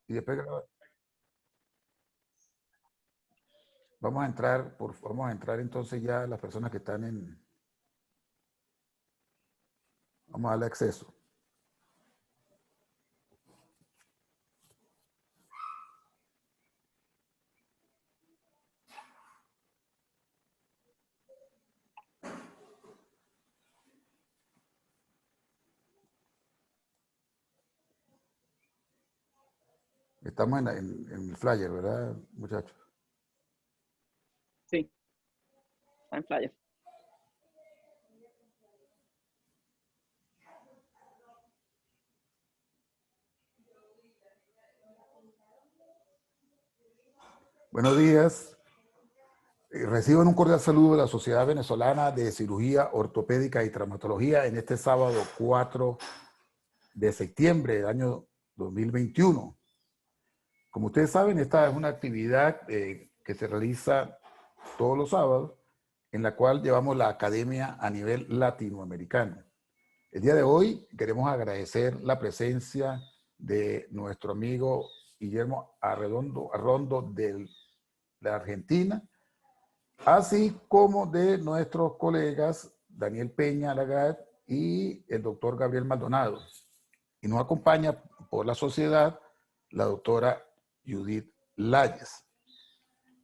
Y después vamos a entrar entonces ya las personas que están en, vamos a darle acceso. Estamos en el flyer, ¿verdad, muchachos? Sí, está en flyer. Buenos días. Reciban un cordial saludo de la Sociedad Venezolana de Cirugía Ortopédica y Traumatología en este sábado 4 de septiembre del año 2021. Como ustedes saben, esta es una actividad que se realiza todos los sábados, en la cual llevamos la academia a nivel latinoamericano. El día de hoy queremos agradecer la presencia de nuestro amigo Guillermo Arrondo de Argentina, así como de nuestros colegas Daniel Peña Lagat y el doctor Gabriel Maldonado. Y nos acompaña por la sociedad la doctora Judith Layes.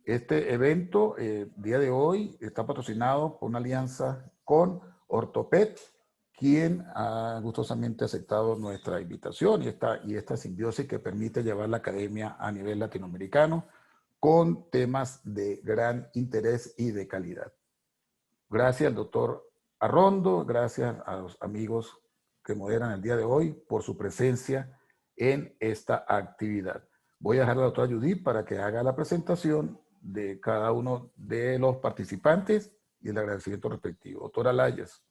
Este evento, día de hoy, está patrocinado por una alianza con Ortoped, quien ha gustosamente aceptado nuestra invitación y esta simbiosis que permite llevar la academia a nivel latinoamericano con temas de gran interés y de calidad. Gracias al doctor Arrondo, gracias a los amigos que moderan el día de hoy por su presencia en esta actividad. Voy a dejar a la doctora Judith para que haga la presentación de cada uno de los participantes y el agradecimiento respectivo. Doctora Layes.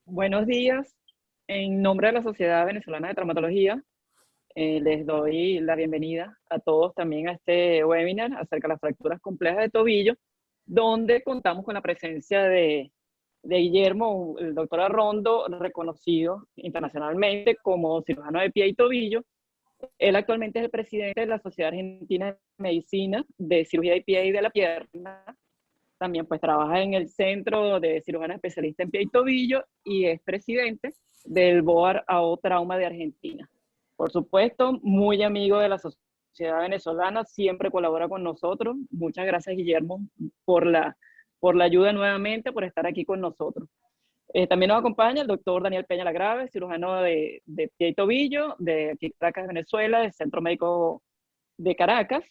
Buenos días. En nombre de la Sociedad Venezolana de Traumatología, les doy la bienvenida a todos también a este webinar acerca de las fracturas complejas de tobillo, donde contamos con la presencia de Guillermo, el doctor Arrondo, reconocido internacionalmente como cirujano de pie y tobillo. Él actualmente es el presidente de la Sociedad Argentina de Medicina de Cirugía de Pie y de la Pierna. También pues trabaja en el Centro de Cirujanos Especialistas en Pie y Tobillo y es presidente del BOAR AO Trauma de Argentina. Por supuesto, muy amigo de la sociedad venezolana, siempre colabora con nosotros. Muchas gracias, Guillermo, por la ayuda nuevamente, por estar aquí con nosotros. También nos acompaña el doctor Daniel Peña Lagrave, cirujano de pie y tobillo de aquí Caracas, Venezuela, del Centro Médico de Caracas,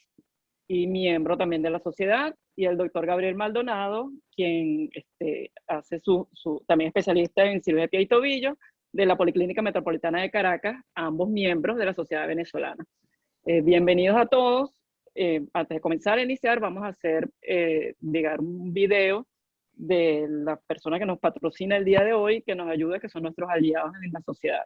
y miembro también de la sociedad, y el doctor Gabriel Maldonado, quien hace también especialista en cirugía de pie y tobillo de la Policlínica Metropolitana de Caracas, ambos miembros de la sociedad venezolana. Bienvenidos a todos. Antes de comenzar a iniciar, vamos a hacer, digamos, un video de la persona que nos patrocina el día de hoy, que nos ayuda, que son nuestros aliados en la sociedad.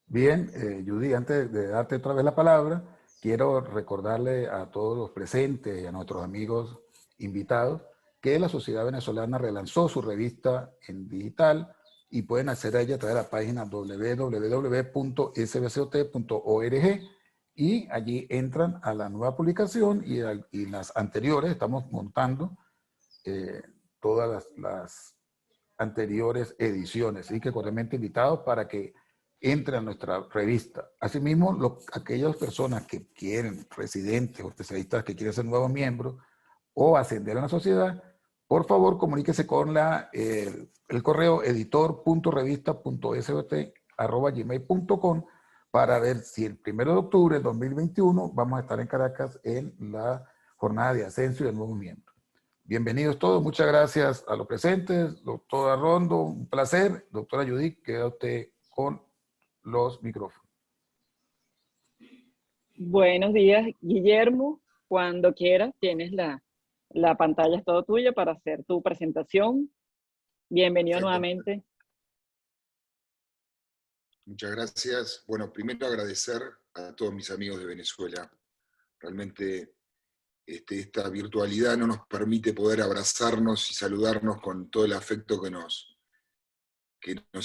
Bien, Judy, antes de darte otra vez la palabra, quiero recordarle a todos los presentes y a nuestros amigos invitados que la Sociedad Venezolana relanzó su revista en digital y pueden acceder a ella a través de la página www.sbcot.org y allí entran a la nueva publicación y las anteriores estamos montando todas las anteriores ediciones, así que cordialmente invitados para que entren a nuestra revista. Asimismo, aquellas personas que quieren, residentes o especialistas que quieren ser nuevos miembros o ascender a la sociedad, por favor comuníquese con el correo editor.revista.sbt@gmail.com para ver si el 1 de octubre del 2021 vamos a estar en Caracas en la jornada de ascenso y de nuevos miembros. Bienvenidos todos, muchas gracias a los presentes. Doctora Rondo, un placer. Doctora Judith, queda usted con los micrófonos. Buenos días, Guillermo. Cuando quieras, tienes la pantalla es todo tuya para hacer tu presentación. Bienvenido nuevamente. Muchas gracias. Bueno, primero agradecer a todos mis amigos de Venezuela. Realmente esta virtualidad no nos permite poder abrazarnos y saludarnos con todo el afecto que nos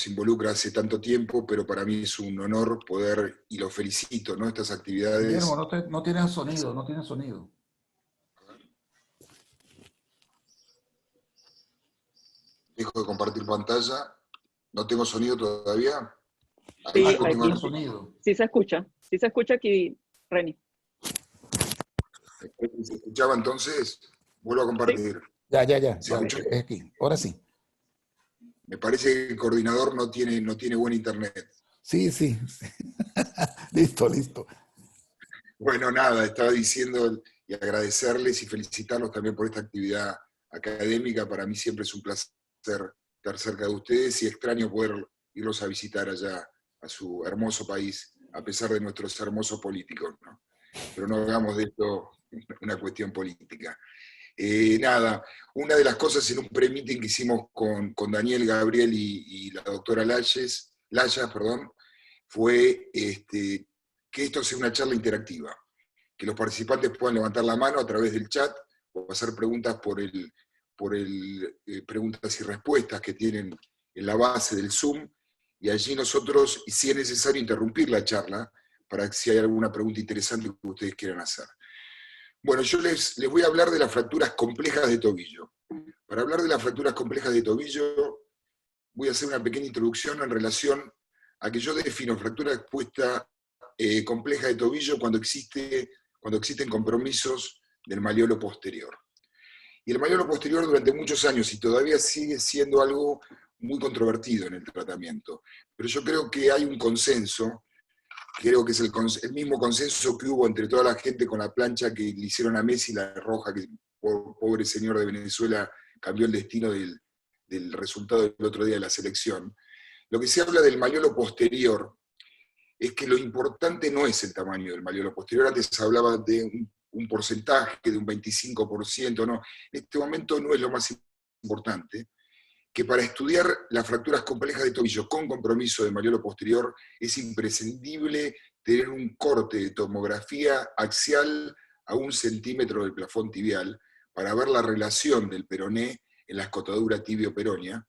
involucra hace tanto tiempo, pero para mí es un honor poder, y lo felicito, ¿no? Estas actividades... Guillermo, no tienen sonido, no tienen sonido. Dejo de compartir pantalla. ¿No tengo sonido todavía? Sí, tengo sonido. Sí se escucha aquí, Reni. ¿Se escuchaba entonces? Vuelvo a compartir. Sí. Ya, aquí. Ahora sí. Me parece que el coordinador no tiene buen internet. Sí. Listo. Bueno, nada, estaba diciendo y agradecerles y felicitarlos también por esta actividad académica. Para mí siempre es un placer estar cerca de ustedes y extraño poder irlos a visitar allá a su hermoso país, a pesar de nuestros hermosos políticos, ¿no? Pero no hagamos de esto una cuestión política. Nada, una de las cosas en un pre-meeting que hicimos con Daniel, Gabriel y la doctora Layas, fue que esto sea una charla interactiva, que los participantes puedan levantar la mano a través del chat o hacer preguntas por preguntas y respuestas que tienen en la base del Zoom, y allí nosotros, y si es necesario, interrumpir la charla para que si hay alguna pregunta interesante que ustedes quieran hacer. Bueno, yo les voy a hablar de las fracturas complejas de tobillo. Para hablar de las fracturas complejas de tobillo, voy a hacer una pequeña introducción en relación a que yo defino fractura expuesta compleja de tobillo cuando existen compromisos del malleolo posterior. Y el malleolo posterior durante muchos años, y todavía sigue siendo algo muy controvertido en el tratamiento, pero yo creo que hay un consenso, creo que es el mismo consenso que hubo entre toda la gente con la plancha que le hicieron a Messi, la roja, que pobre señor de Venezuela cambió el destino del resultado del otro día de la selección. Lo que se habla del malleolo posterior es que lo importante no es el tamaño del malleolo posterior. Antes se hablaba de un porcentaje, de un 25%, no. En este momento no es lo más importante, que para estudiar las fracturas complejas de tobillo con compromiso de malleolo posterior es imprescindible tener un corte de tomografía axial a 1 centímetro del plafón tibial para ver la relación del peroné en la escotadura tibio-peronea.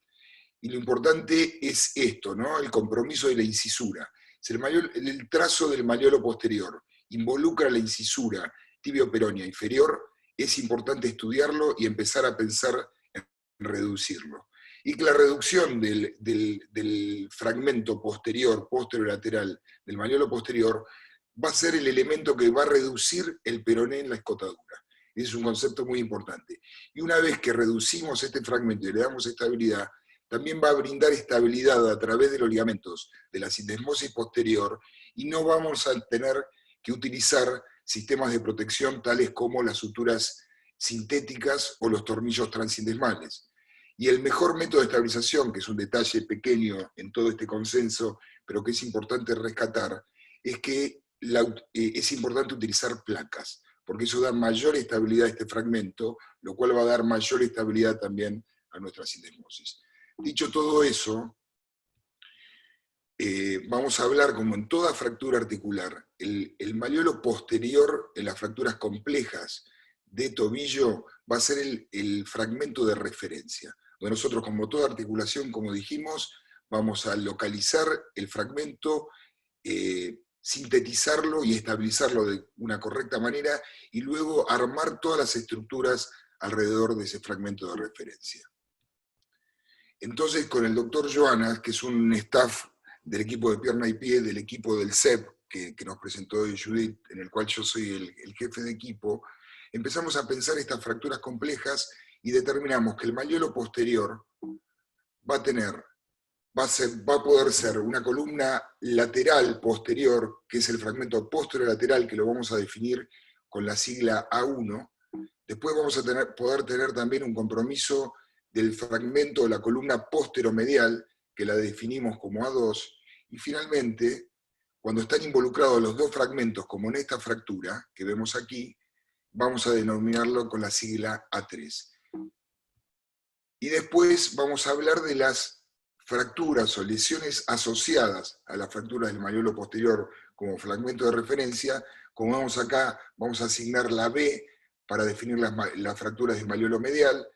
Y lo importante es esto, ¿no? El compromiso de la incisura. Si el trazo del malleolo posterior involucra la incisura tibio-peronea inferior, es importante estudiarlo y empezar a pensar en reducirlo. Y que la reducción del fragmento posterior, posterolateral del malleolo posterior, va a ser el elemento que va a reducir el peroné en la escotadura. Ese es un concepto muy importante. Y una vez que reducimos este fragmento y le damos estabilidad, también va a brindar estabilidad a través de los ligamentos de la sindesmosis posterior, y no vamos a tener que utilizar sistemas de protección tales como las suturas sintéticas o los tornillos transindesmales. Y el mejor método de estabilización, que es un detalle pequeño en todo este consenso, pero que es importante rescatar, es que es importante utilizar placas, porque eso da mayor estabilidad a este fragmento, lo cual va a dar mayor estabilidad también a nuestra sindesmosis. Dicho todo eso, vamos a hablar, como en toda fractura articular, el malleolo posterior en las fracturas complejas de tobillo va a ser el fragmento de referencia, donde nosotros, como toda articulación, como dijimos, vamos a localizar el fragmento, sintetizarlo y estabilizarlo de una correcta manera, y luego armar todas las estructuras alrededor de ese fragmento de referencia. Entonces, con el doctor Joana, que es un staff del equipo de pierna y pie, del equipo del CEP, que nos presentó Judith, en el cual yo soy el jefe de equipo, empezamos a pensar estas fracturas complejas y determinamos que el malleolo posterior va a poder ser una columna lateral posterior, que es el fragmento posterolateral, que lo vamos a definir con la sigla A1. Después vamos a poder tener también un compromiso del fragmento de la columna posteromedial, que la definimos como A2. Y finalmente, cuando están involucrados los dos fragmentos, como en esta fractura que vemos aquí, vamos a denominarlo con la sigla A3. Y después vamos a hablar de las fracturas o lesiones asociadas a las fracturas del malleolo posterior como fragmento de referencia. Como vemos acá, vamos a asignar la B para definir las fracturas del malleolo medial.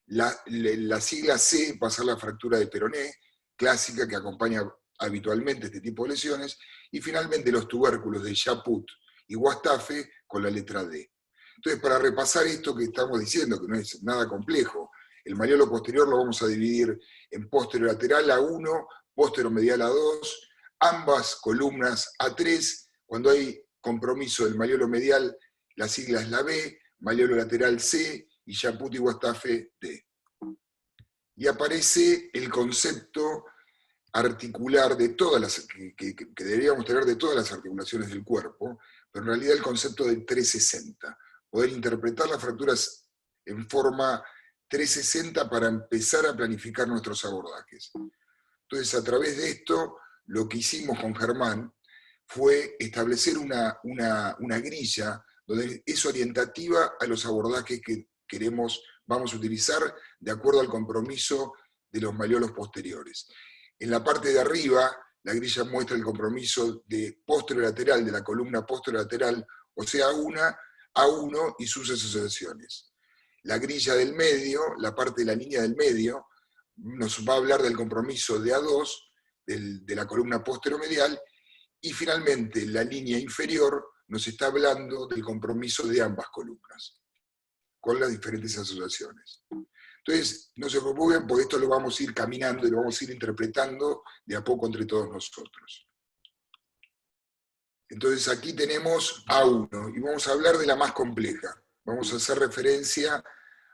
La sigla C va a ser la fractura de peroné, clásica, que acompaña habitualmente este tipo de lesiones. Y finalmente los tubérculos de Chaput y Guastafe con la letra D. Entonces, para repasar esto que estamos diciendo, que no es nada complejo, el malleolo posterior lo vamos a dividir en posterolateral A1, posteromedial A2, ambas columnas A3. Cuando hay compromiso del malleolo medial, la sigla es la B, malleolo lateral C y Chaput y Guastafe D. Y aparece el concepto articular de todas las, que deberíamos tener de todas las articulaciones del cuerpo, pero en realidad el concepto de 360. Poder interpretar las fracturas en forma 360 para empezar a planificar nuestros abordajes. Entonces, a través de esto, lo que hicimos con Germán fue establecer una grilla donde es orientativa a los abordajes que vamos a utilizar de acuerdo al compromiso de los malleolos posteriores. En la parte de arriba, la grilla muestra el compromiso de posterolateral, de la columna posterolateral, o sea, A1 y sus asociaciones. La grilla del medio, la parte de la línea del medio, nos va a hablar del compromiso de A2, de la columna posteromedial, y finalmente la línea inferior nos está hablando del compromiso de ambas columnas, con las diferentes asociaciones. Entonces, no se preocupen, porque esto lo vamos a ir caminando y lo vamos a ir interpretando de a poco entre todos nosotros. Entonces aquí tenemos A1, y vamos a hablar de la más compleja. Vamos a hacer referencia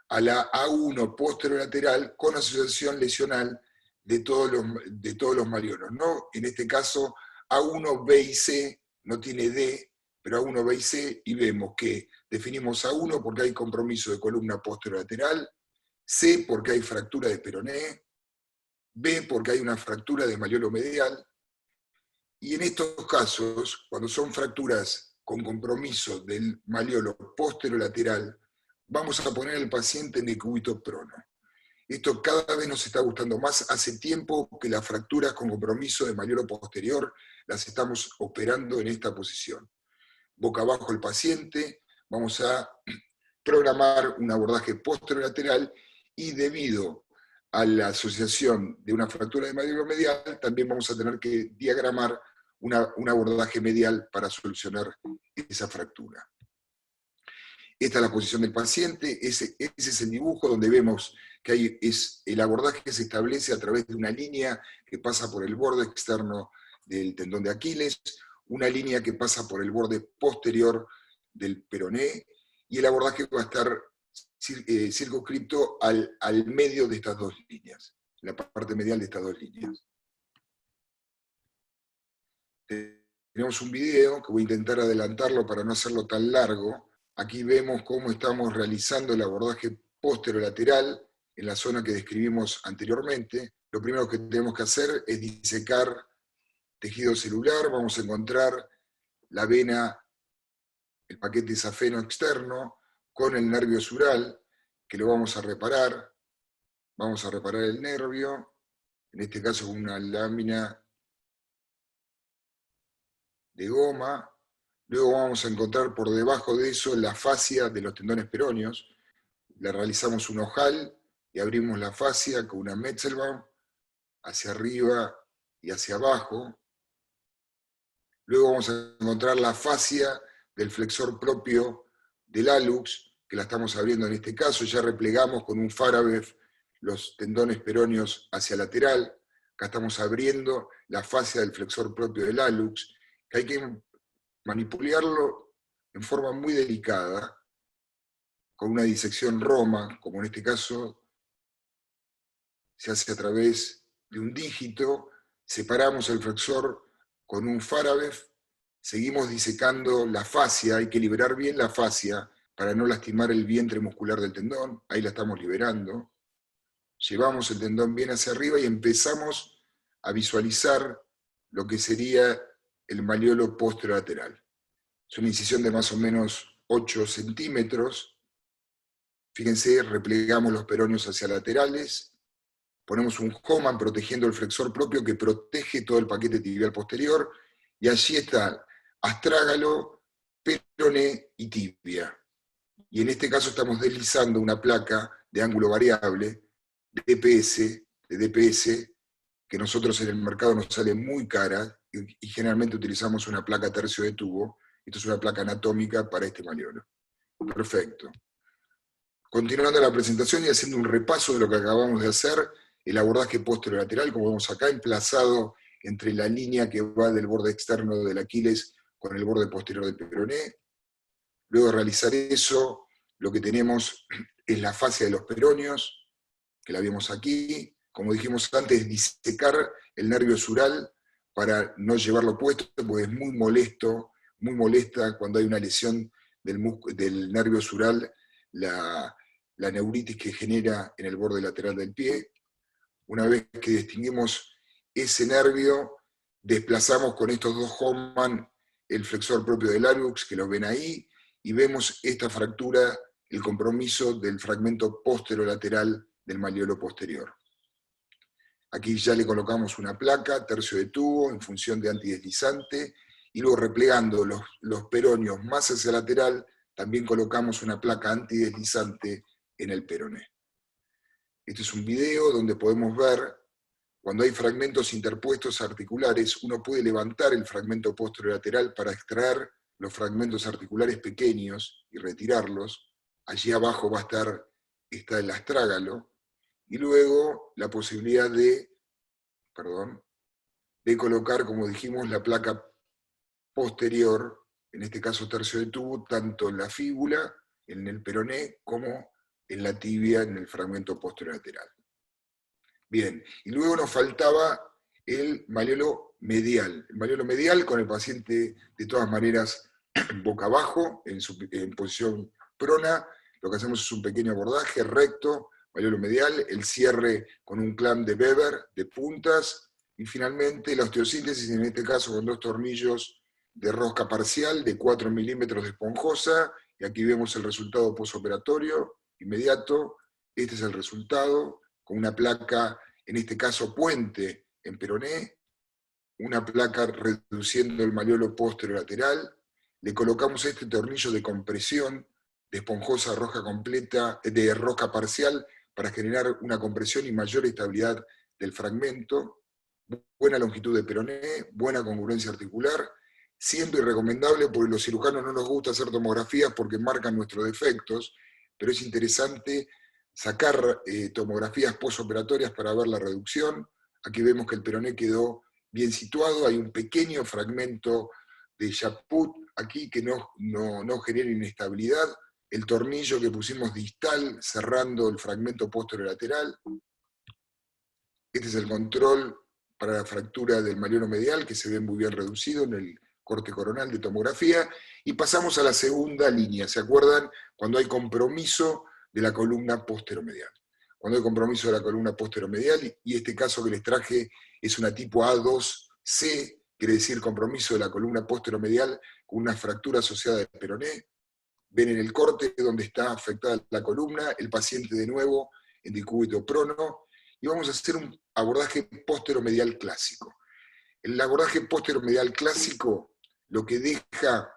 a la A1 posterolateral con asociación lesional de todos los malleolos, ¿no? En este caso, A1, B y C, no tiene D, pero A1, B y C, y vemos que definimos A1 porque hay compromiso de columna posterolateral, C porque hay fractura de peroné, B porque hay una fractura de malleolo medial, y en estos casos, cuando son fracturas con compromiso del malleolo posterolateral, vamos a poner al paciente en decúbito prono. Esto cada vez nos está gustando más. Hace tiempo que las fracturas con compromiso de malleolo posterior las estamos operando en esta posición. Boca abajo el paciente, vamos a programar un abordaje posterolateral y debido a la asociación de una fractura de malleolo medial, también vamos a tener que diagramar un abordaje medial para solucionar esa fractura. Esta es la posición del paciente, ese es el dibujo donde vemos que el abordaje se establece a través de una línea que pasa por el borde externo del tendón de Aquiles, una línea que pasa por el borde posterior del peroné, y el abordaje va a estar circunscripto al medio de estas dos líneas, la parte medial de estas dos líneas. Tenemos un video que voy a intentar adelantarlo para no hacerlo tan largo. Aquí vemos cómo estamos realizando el abordaje posterolateral en la zona que describimos anteriormente. Lo primero que tenemos que hacer es disecar tejido celular. Vamos a encontrar la vena, el paquete safeno externo, con el nervio sural, que lo vamos a reparar. Vamos a reparar el nervio, en este caso con una lámina de goma. Luego vamos a encontrar por debajo de eso la fascia de los tendones peroneos. Le realizamos un ojal y abrimos la fascia con una Metzelbaum hacia arriba y hacia abajo. Luego vamos a encontrar la fascia del flexor propio del hallux, que la estamos abriendo en este caso. Ya replegamos con un Farabev los tendones peroneos hacia lateral. Acá estamos abriendo la fascia del flexor propio del hallux, que hay que manipularlo en forma muy delicada, con una disección Roma, como en este caso se hace a través de un dígito, separamos el flexor con un Farabev, seguimos disecando la fascia, hay que liberar bien la fascia para no lastimar el vientre muscular del tendón, ahí la estamos liberando. Llevamos el tendón bien hacia arriba y empezamos a visualizar lo que sería el malleolo posterolateral. Es una incisión de más o menos 8 centímetros. Fíjense, replegamos los peroneos hacia laterales, ponemos un Homan protegiendo el flexor propio que protege todo el paquete tibial posterior, y allí está astrágalo, peroné y tibia. Y en este caso estamos deslizando una placa de ángulo variable, de DPS, que nosotros en el mercado nos sale muy cara, y generalmente utilizamos una placa tercio de tubo. Esto es una placa anatómica para este malleolo. Perfecto. Continuando la presentación y haciendo un repaso de lo que acabamos de hacer, el abordaje posterolateral, como vemos acá, emplazado entre la línea que va del borde externo del Aquiles con el borde posterior del peroné. Luego de realizar eso, lo que tenemos es la fascia de los peroneos, que la vemos aquí. Como dijimos antes, disecar el nervio sural para no llevarlo puesto, porque es muy molesta cuando hay una lesión del nervio sural, la neuritis que genera en el borde lateral del pie. Una vez que distinguimos ese nervio, desplazamos con estos dos Homan el flexor propio del hallux, que lo ven ahí, y vemos esta fractura, el compromiso del fragmento posterolateral del malleolo posterior. Aquí ya le colocamos una placa, tercio de tubo, en función de antideslizante, y luego replegando los peroneos más hacia lateral, también colocamos una placa antideslizante en el peroné. Este es un video donde podemos ver, cuando hay fragmentos interpuestos articulares, uno puede levantar el fragmento posterolateral para extraer los fragmentos articulares pequeños y retirarlos. Allí abajo está el astrágalo, y luego la posibilidad de colocar, como dijimos, la placa posterior, en este caso tercio de tubo, tanto en la fíbula, en el peroné, como en la tibia, en el fragmento posterolateral. Bien, y luego nos faltaba el malleolo medial. El malleolo medial con el paciente, de todas maneras, boca abajo, en posición prona. Lo que hacemos es un pequeño abordaje recto, malleolo medial, el cierre con un clamp de Weber de puntas, y finalmente la osteosíntesis, en este caso con 2 tornillos de rosca parcial de 4 milímetros de esponjosa, y aquí vemos el resultado posoperatorio inmediato. Este es el resultado, con una placa, en este caso puente en peroné, una placa reduciendo el malleolo posterolateral. Le colocamos este tornillo de compresión de esponjosa roja completa, de rosca parcial, para generar una compresión y mayor estabilidad del fragmento. Buena longitud de peroné, buena congruencia articular, siendo irrecomendable porque los cirujanos no nos gusta hacer tomografías porque marcan nuestros defectos, pero es interesante sacar tomografías postoperatorias para ver la reducción. Aquí vemos que el peroné quedó bien situado, hay un pequeño fragmento de Chaput aquí que no genera inestabilidad, el tornillo que pusimos distal cerrando el fragmento posterolateral. Este es el control para la fractura del malleolo medial, que se ve muy bien reducido en el corte coronal de tomografía, y pasamos a la segunda línea. ¿Se acuerdan? Cuando hay compromiso de la columna posteromedial. Cuando hay compromiso de la columna posteromedial, y este caso que les traje es una tipo A2C, quiere decir compromiso de la columna posteromedial con una fractura asociada del peroné. Ven en el corte donde está afectada la columna, el paciente de nuevo en decúbito prono, y vamos a hacer un abordaje posteromedial clásico. El abordaje posteromedial clásico lo que deja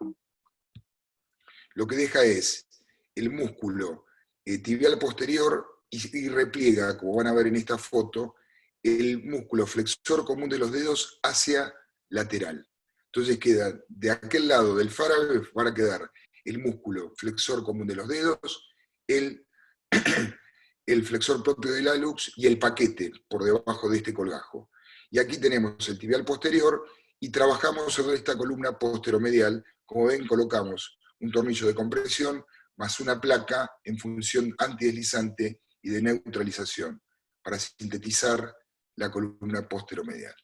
es el músculo tibial posterior y repliega, como van a ver en esta foto, el músculo flexor común de los dedos hacia lateral. Entonces queda de aquel lado del Farabev, van a quedar el músculo flexor común de los dedos, el el flexor propio del hálux y el paquete por debajo de este colgajo. Y aquí tenemos el tibial posterior y trabajamos sobre esta columna posteromedial. Como ven, colocamos un tornillo de compresión más una placa en función antideslizante y de neutralización para sintetizar la columna posteromedial.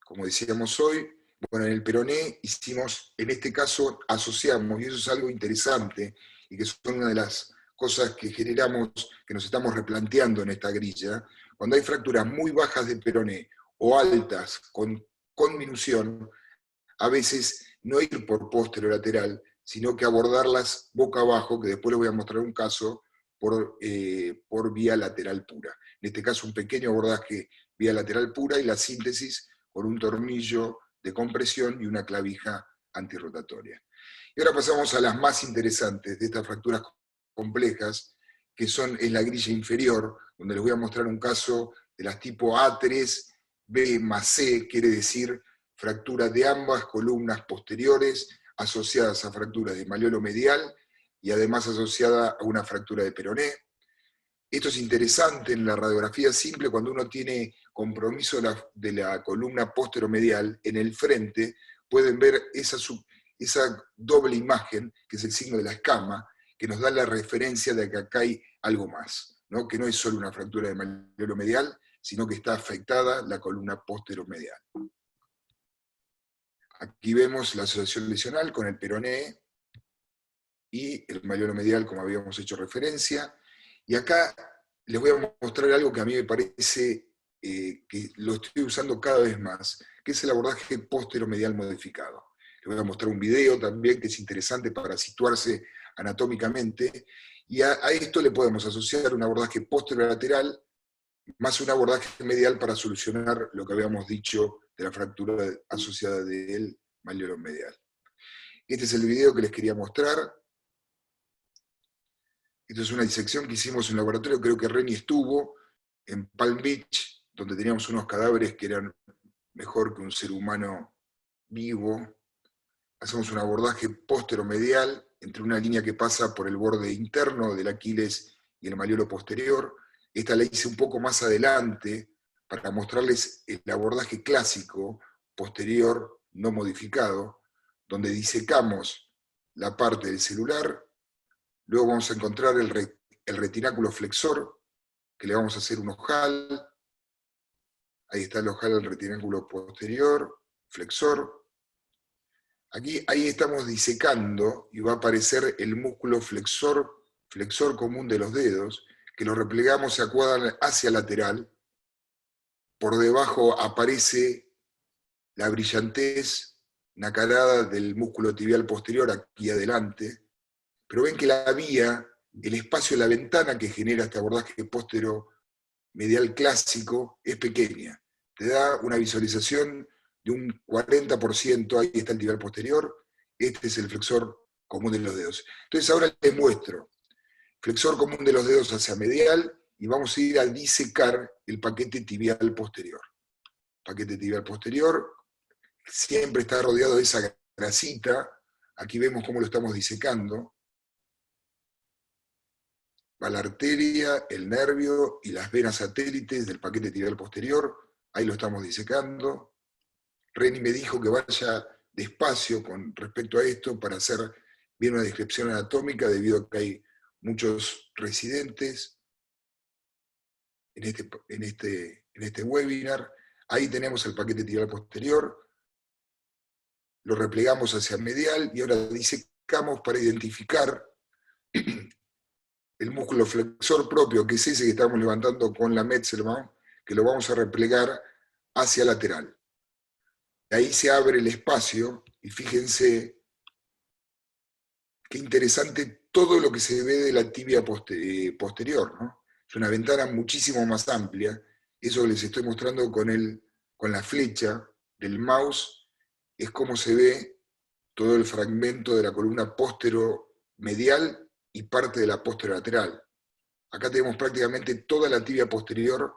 Como decíamos hoy, bueno, en el peroné hicimos, en este caso asociamos, y eso es algo interesante, y que son una de las cosas que generamos, que nos estamos replanteando en esta grilla, cuando hay fracturas muy bajas de peroné o altas con conminución, a veces no ir por posterolateral, sino que abordarlas boca abajo, que después les voy a mostrar un caso, por vía lateral pura. En este caso un pequeño abordaje vía lateral pura y la síntesis con un tornillo de compresión y una clavija antirrotatoria. Y ahora pasamos a las más interesantes de estas fracturas complejas, que son en la grilla inferior, donde les voy a mostrar un caso de las tipo A3, B más C, quiere decir fractura de ambas columnas posteriores asociadas a fracturas de malleolo medial y además asociada a una fractura de peroné. Esto es interesante en la radiografía simple cuando uno tiene compromiso de la columna posteromedial en el frente, pueden ver esa doble imagen, que es el signo de la escama, que nos da la referencia de que acá hay algo más, ¿no? Que no es solo una fractura de malleolo medial, sino que está afectada la columna posteromedial. Aquí vemos la asociación lesional con el peroné y el malleolo medial, como habíamos hecho referencia. Y acá les voy a mostrar algo que a mí me parece que lo estoy usando cada vez más, que es el abordaje posteromedial modificado. Les voy a mostrar un video también que es interesante para situarse anatómicamente, y a esto le podemos asociar un abordaje posterolateral más un abordaje medial para solucionar lo que habíamos dicho de la fractura asociada del malleolo medial. Este es el video que les quería mostrar. Esto es una disección que hicimos en el laboratorio, creo que Reni estuvo, en Palm Beach, donde teníamos unos cadáveres que eran mejor que un ser humano vivo. Hacemos un abordaje posteromedial entre una línea que pasa por el borde interno del Aquiles y el malleolo posterior. Esta la hice un poco más adelante para mostrarles el abordaje clásico, posterior, no modificado, donde disecamos la parte del celular. Luego vamos a encontrar el retináculo flexor, que le vamos a hacer un ojal. Ahí está el ojal del retináculo posterior, flexor. Ahí estamos disecando y va a aparecer el músculo flexor común de los dedos, que lo replegamos y acuadran hacia lateral. Por debajo aparece la brillantez nacarada del músculo tibial posterior aquí adelante. Pero ven que la vía, el espacio, la ventana que genera este abordaje posteromedial clásico es pequeña. Te da una visualización de un 40%, ahí está el tibial posterior, este es el flexor común de los dedos. Entonces ahora les muestro flexor común de los dedos hacia medial y vamos a ir a disecar el paquete tibial posterior. Paquete tibial posterior siempre está rodeado de esa grasita. Aquí vemos cómo lo estamos disecando. Va la arteria, el nervio y las venas satélites del paquete tibial posterior. Ahí lo estamos disecando. Reni me dijo que vaya despacio con respecto a esto para hacer bien una descripción anatómica, debido a que hay muchos residentes en este webinar. Ahí tenemos el paquete tibial posterior. Lo replegamos hacia medial y ahora disecamos para identificar el músculo flexor propio, que es ese que estamos levantando con la Metzelbaum, que lo vamos a replegar hacia lateral. Ahí se abre el espacio, y fíjense qué interesante todo lo que se ve de la tibia posterior, ¿no? Es una ventana muchísimo más amplia. Eso que les estoy mostrando con la flecha del mouse, es cómo se ve todo el fragmento de la columna posteromedial y parte de la posterolateral. Acá tenemos prácticamente toda la tibia posterior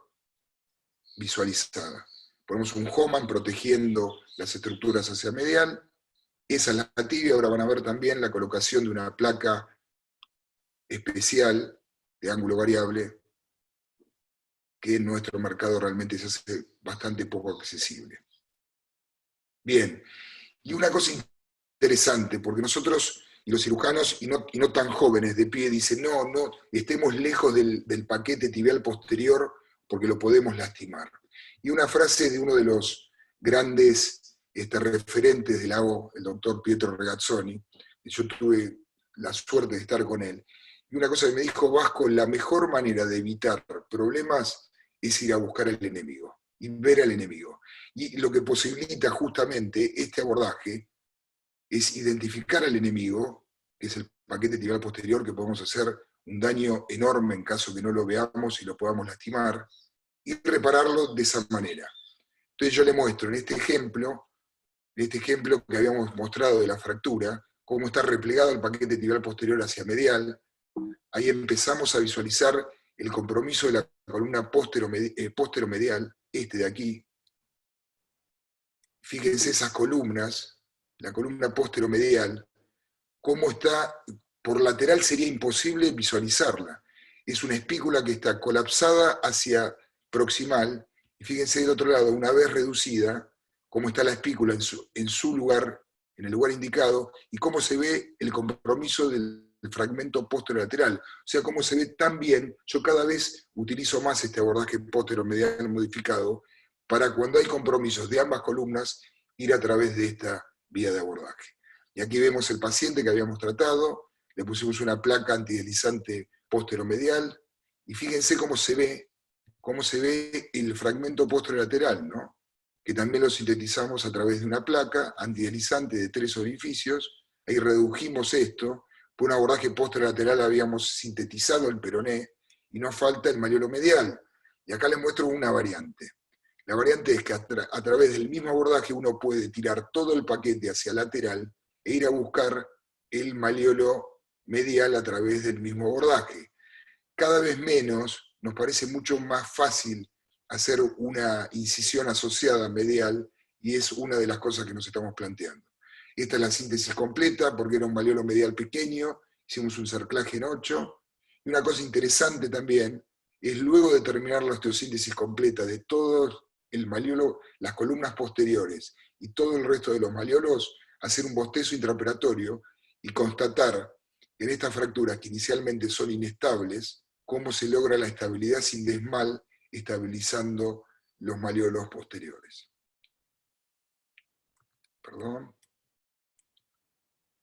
visualizada. Ponemos un Hohmann protegiendo las estructuras hacia medial. Esa es la tibia. Ahora van a ver también la colocación de una placa especial de ángulo variable que en nuestro mercado realmente se hace bastante poco accesible. Bien, y una cosa interesante, porque nosotros y los cirujanos, y no tan jóvenes de pie, dicen, no, estemos lejos del paquete tibial posterior porque lo podemos lastimar. Y una frase de uno de los grandes referentes del AO, el doctor Pietro Regazzoni, que yo tuve la suerte de estar con él, y una cosa que me dijo, Vasco, la mejor manera de evitar problemas es ir a buscar al enemigo, y ver al enemigo. Y lo que posibilita justamente este abordaje es identificar al enemigo, que es el paquete tibial posterior, que podemos hacer un daño enorme en caso que no lo veamos y lo podamos lastimar, y repararlo de esa manera. Entonces yo le muestro en este ejemplo que habíamos mostrado de la fractura, cómo está replegado el paquete tibial posterior hacia medial. Ahí empezamos a visualizar el compromiso de la columna posteromedial, este de aquí. Fíjense esas columnas, la columna posteromedial, cómo está, por lateral sería imposible visualizarla. Es una espícula que está colapsada hacia proximal, y fíjense del otro lado, una vez reducida, cómo está la espícula en su lugar, en el lugar indicado, y cómo se ve el compromiso del fragmento posterolateral. O sea, cómo se ve tan bien. Yo cada vez utilizo más este abordaje posteromedial modificado para cuando hay compromisos de ambas columnas, ir a través de esta vía de abordaje. Y aquí vemos el paciente que habíamos tratado, le pusimos una placa antideslizante posteromedial, y fíjense cómo se ve el fragmento posterolateral, ¿no? Que también lo sintetizamos a través de una placa antideslizante de 3 orificios. Ahí redujimos esto, por un abordaje posterolateral habíamos sintetizado el peroné, y nos falta el maliolo medial. Y acá les muestro una variante. La variante es que a través del mismo abordaje uno puede tirar todo el paquete hacia lateral e ir a buscar el maliolo medial a través del mismo abordaje. Cada vez menos nos parece mucho más fácil hacer una incisión asociada medial, y es una de las cosas que nos estamos planteando. Esta es la síntesis completa, porque era un maliolo medial pequeño, hicimos un cerclaje en 8, y una cosa interesante también es, luego de terminar la osteosíntesis completa de todo el maliolo, las columnas posteriores y todo el resto de los maliolos, hacer un bostezo intraoperatorio y constatar en estas fracturas que inicialmente son inestables, cómo se logra la estabilidad sin desmal, estabilizando los maliolos posteriores. Perdón.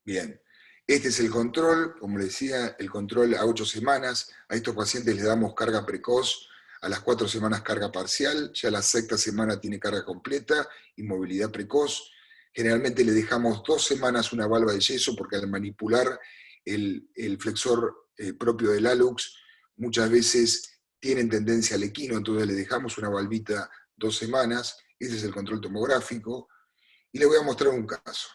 Bien. Este es el control, como les decía, el control a 8 semanas. A estos pacientes les damos carga precoz, a las 4 semanas carga parcial, ya la sexta semana tiene carga completa y movilidad precoz. Generalmente le dejamos 2 semanas una valva de yeso, porque al manipular el flexor propio del hallux, muchas veces tienen tendencia al equino, entonces le dejamos una valvita 2 semanas. Ese es el control tomográfico. Y les voy a mostrar un caso.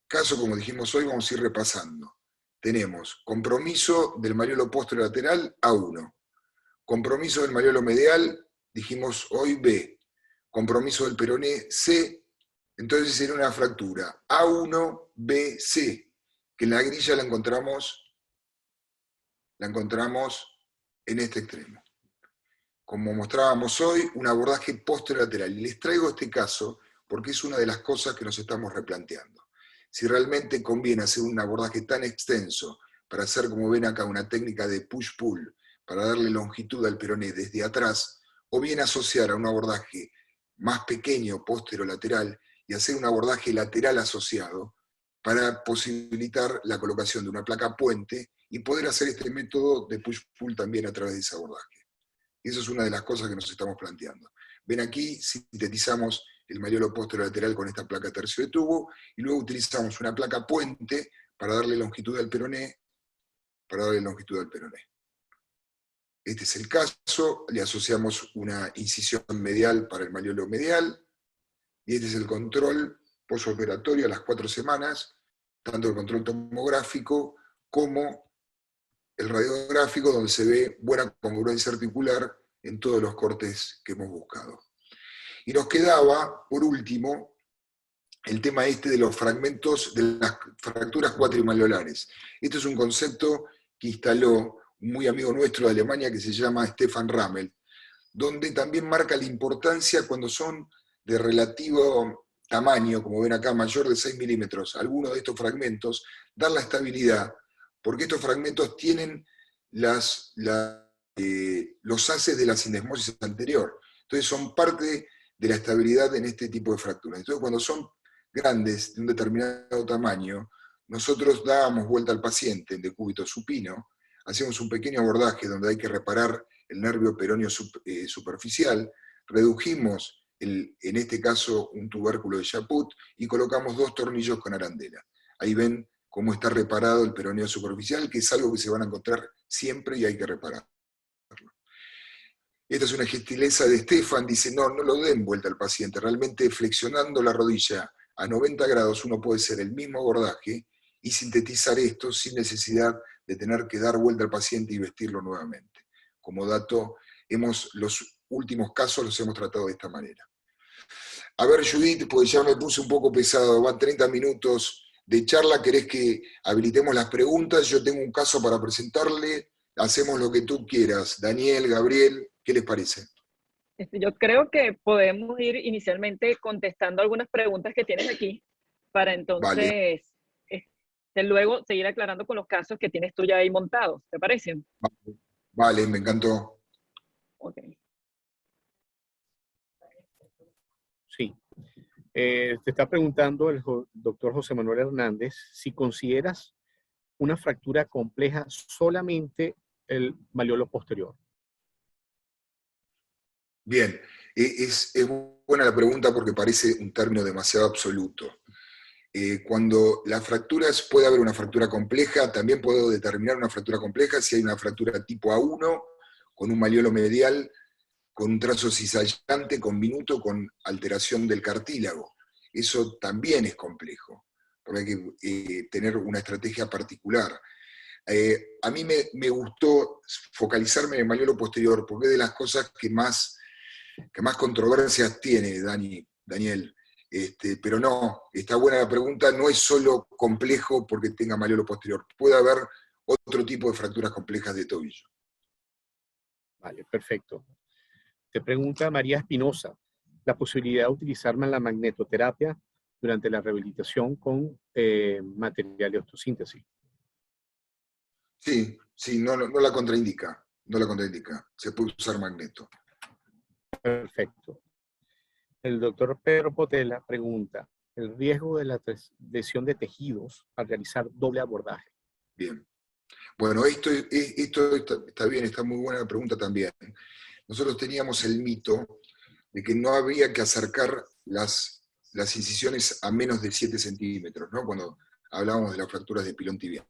Caso, como dijimos hoy, vamos a ir repasando. Tenemos compromiso del maliolo posterolateral A1. Compromiso del maliolo medial, dijimos hoy B. Compromiso del peroné C. Entonces sería una fractura A1BC, que en la grilla la encontramos en este extremo. Como mostrábamos hoy, un abordaje posterolateral. Y les traigo este caso porque es una de las cosas que nos estamos replanteando. Si realmente conviene hacer un abordaje tan extenso para hacer, como ven acá, una técnica de push-pull, para darle longitud al peroné desde atrás, o bien asociar a un abordaje más pequeño posterolateral y hacer un abordaje lateral asociado para posibilitar la colocación de una placa puente y poder hacer este método de push-pull también a través de ese abordaje. Y eso es una de las cosas que nos estamos planteando. Ven aquí, sintetizamos el maliolo posterolateral con esta placa tercio de tubo, y luego utilizamos una placa puente para darle longitud al peroné, Este es el caso, le asociamos una incisión medial para el maliolo medial, y este es el control postoperatorio a las 4 semanas, tanto el control tomográfico como el radiográfico, donde se ve buena congruencia articular en todos los cortes que hemos buscado. Y nos quedaba, por último, el tema de los fragmentos de las fracturas cuatrimaleolares. Este es un concepto que instaló un muy amigo nuestro de Alemania que se llama Stefan Rammel, donde también marca la importancia cuando son de relativo tamaño, como ven acá, mayor de 6 milímetros, algunos de estos fragmentos, dar la estabilidad, porque estos fragmentos tienen los haces de la sindesmosis anterior. Entonces son parte de la estabilidad en este tipo de fracturas. Entonces cuando son grandes, de un determinado tamaño, nosotros dábamos vuelta al paciente en decúbito supino, hacíamos un pequeño abordaje donde hay que reparar el nervio peroneo superficial, redujimos, en este caso, un tubérculo de Chaput y colocamos 2 tornillos con arandela. Ahí ven cómo está reparado el peroneo superficial, que es algo que se van a encontrar siempre y hay que repararlo. Esta es una gentileza de Stefan, dice, no lo den vuelta al paciente, realmente flexionando la rodilla a 90 grados uno puede hacer el mismo abordaje y sintetizar esto sin necesidad de tener que dar vuelta al paciente y vestirlo nuevamente. Como dato, los últimos casos los hemos tratado de esta manera. A ver, Judith, pues ya me puse un poco pesado, van 30 minutos de charla, ¿querés que habilitemos las preguntas? Yo tengo un caso para presentarle, hacemos lo que tú quieras. Daniel, Gabriel, ¿qué les parece? Yo creo que podemos ir inicialmente contestando algunas preguntas que tienes aquí, para entonces luego seguir aclarando con los casos que tienes tú ya ahí montados. ¿Te parece? Vale, me encantó. Ok. Sí. Te está preguntando el doctor José Manuel Hernández si consideras una fractura compleja solamente el malleolo posterior. Bien, es buena la pregunta porque parece un término demasiado absoluto. Cuando las fracturas, puede haber una fractura compleja, también puedo determinar una fractura compleja si hay una fractura tipo A1, con un malleolo medial, con un trazo cizallante, con minuto, con alteración del cartílago. Eso también es complejo, porque hay que tener una estrategia particular. A mí me gustó focalizarme en el malleolo posterior, porque es de las cosas que más controversias tiene, Daniel. Pero no, está buena la pregunta, no es solo complejo porque tenga malleolo posterior, puede haber otro tipo de fracturas complejas de tobillo. Vale, perfecto. Te pregunta María Espinosa, la posibilidad de utilizar la magnetoterapia durante la rehabilitación con material de osteosíntesis. Sí, no la contraindica, se puede usar magneto. Perfecto. El doctor Pedro Potela pregunta, el riesgo de la lesión de tejidos al realizar doble abordaje. Bien. Bueno, esto está bien, está muy buena la pregunta también. Nosotros teníamos el mito de que no había que acercar las incisiones a menos de 7 centímetros, ¿no? Cuando hablábamos de las fracturas de pilón tibial.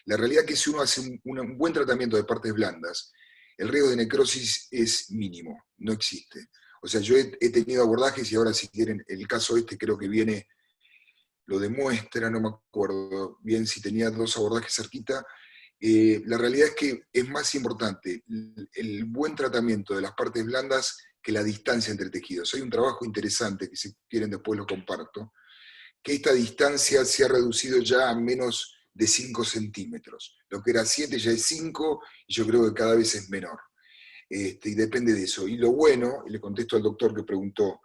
La realidad es que si uno hace un buen tratamiento de partes blandas, el riesgo de necrosis es mínimo, no existe. O sea, yo he tenido abordajes y ahora si quieren, el caso creo que viene, lo demuestra, no me acuerdo bien si tenía 2 abordajes cerquita. La realidad es que es más importante el buen tratamiento de las partes blandas que la distancia entre tejidos. Hay un trabajo interesante, que si quieren después lo comparto, que esta distancia se ha reducido ya a menos de 5 centímetros. Lo que era 7 ya es 5, y yo creo que cada vez es menor. Y depende de eso. Y lo bueno, y le contesto al doctor que preguntó,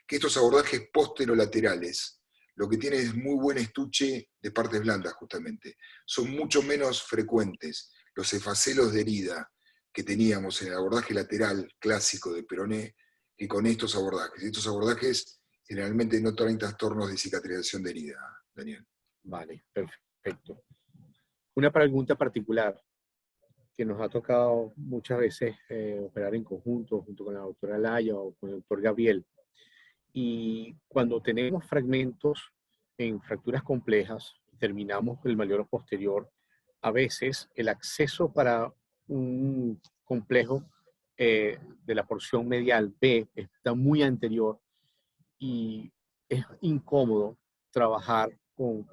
que estos abordajes posterolaterales, lo que tienen es muy buen estuche de partes blandas, justamente. Son mucho menos frecuentes los efacelos de herida que teníamos en el abordaje lateral clásico de peroné que con estos abordajes. Estos abordajes generalmente no traen trastornos de cicatrización de herida, Daniel. Vale, perfecto. Una pregunta particular que nos ha tocado muchas veces operar en conjunto, junto con la doctora Laya o con el doctor Gabriel. Y cuando tenemos fragmentos en fracturas complejas, terminamos el malleolo posterior, a veces el acceso para un complejo de la porción medial B está muy anterior y es incómodo trabajar con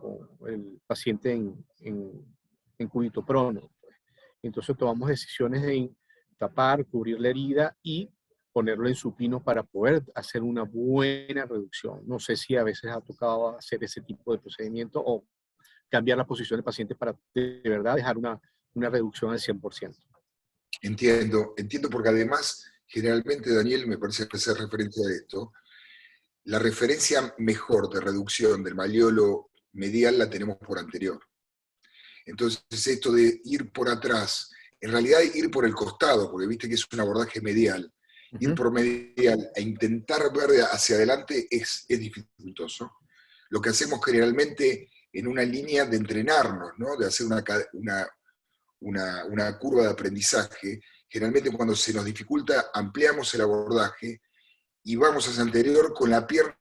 el paciente en cúbito prono. Entonces tomamos decisiones de tapar, cubrir la herida y ponerlo en supino para poder hacer una buena reducción. No sé si a veces ha tocado hacer ese tipo de procedimiento o cambiar la posición del paciente para de verdad dejar una reducción al 100%. Entiendo porque además, generalmente, Daniel, me parece que hacer referencia a esto, la referencia mejor de reducción del malleolo medial la tenemos por anterior. Entonces, esto de ir por atrás, en realidad ir por el costado, porque viste que es un abordaje medial, ir por medial e intentar ver hacia adelante es dificultoso. Lo que hacemos generalmente en una línea de entrenarnos, ¿no? De hacer una curva de aprendizaje, generalmente cuando se nos dificulta ampliamos el abordaje y vamos hacia el anterior con la pierna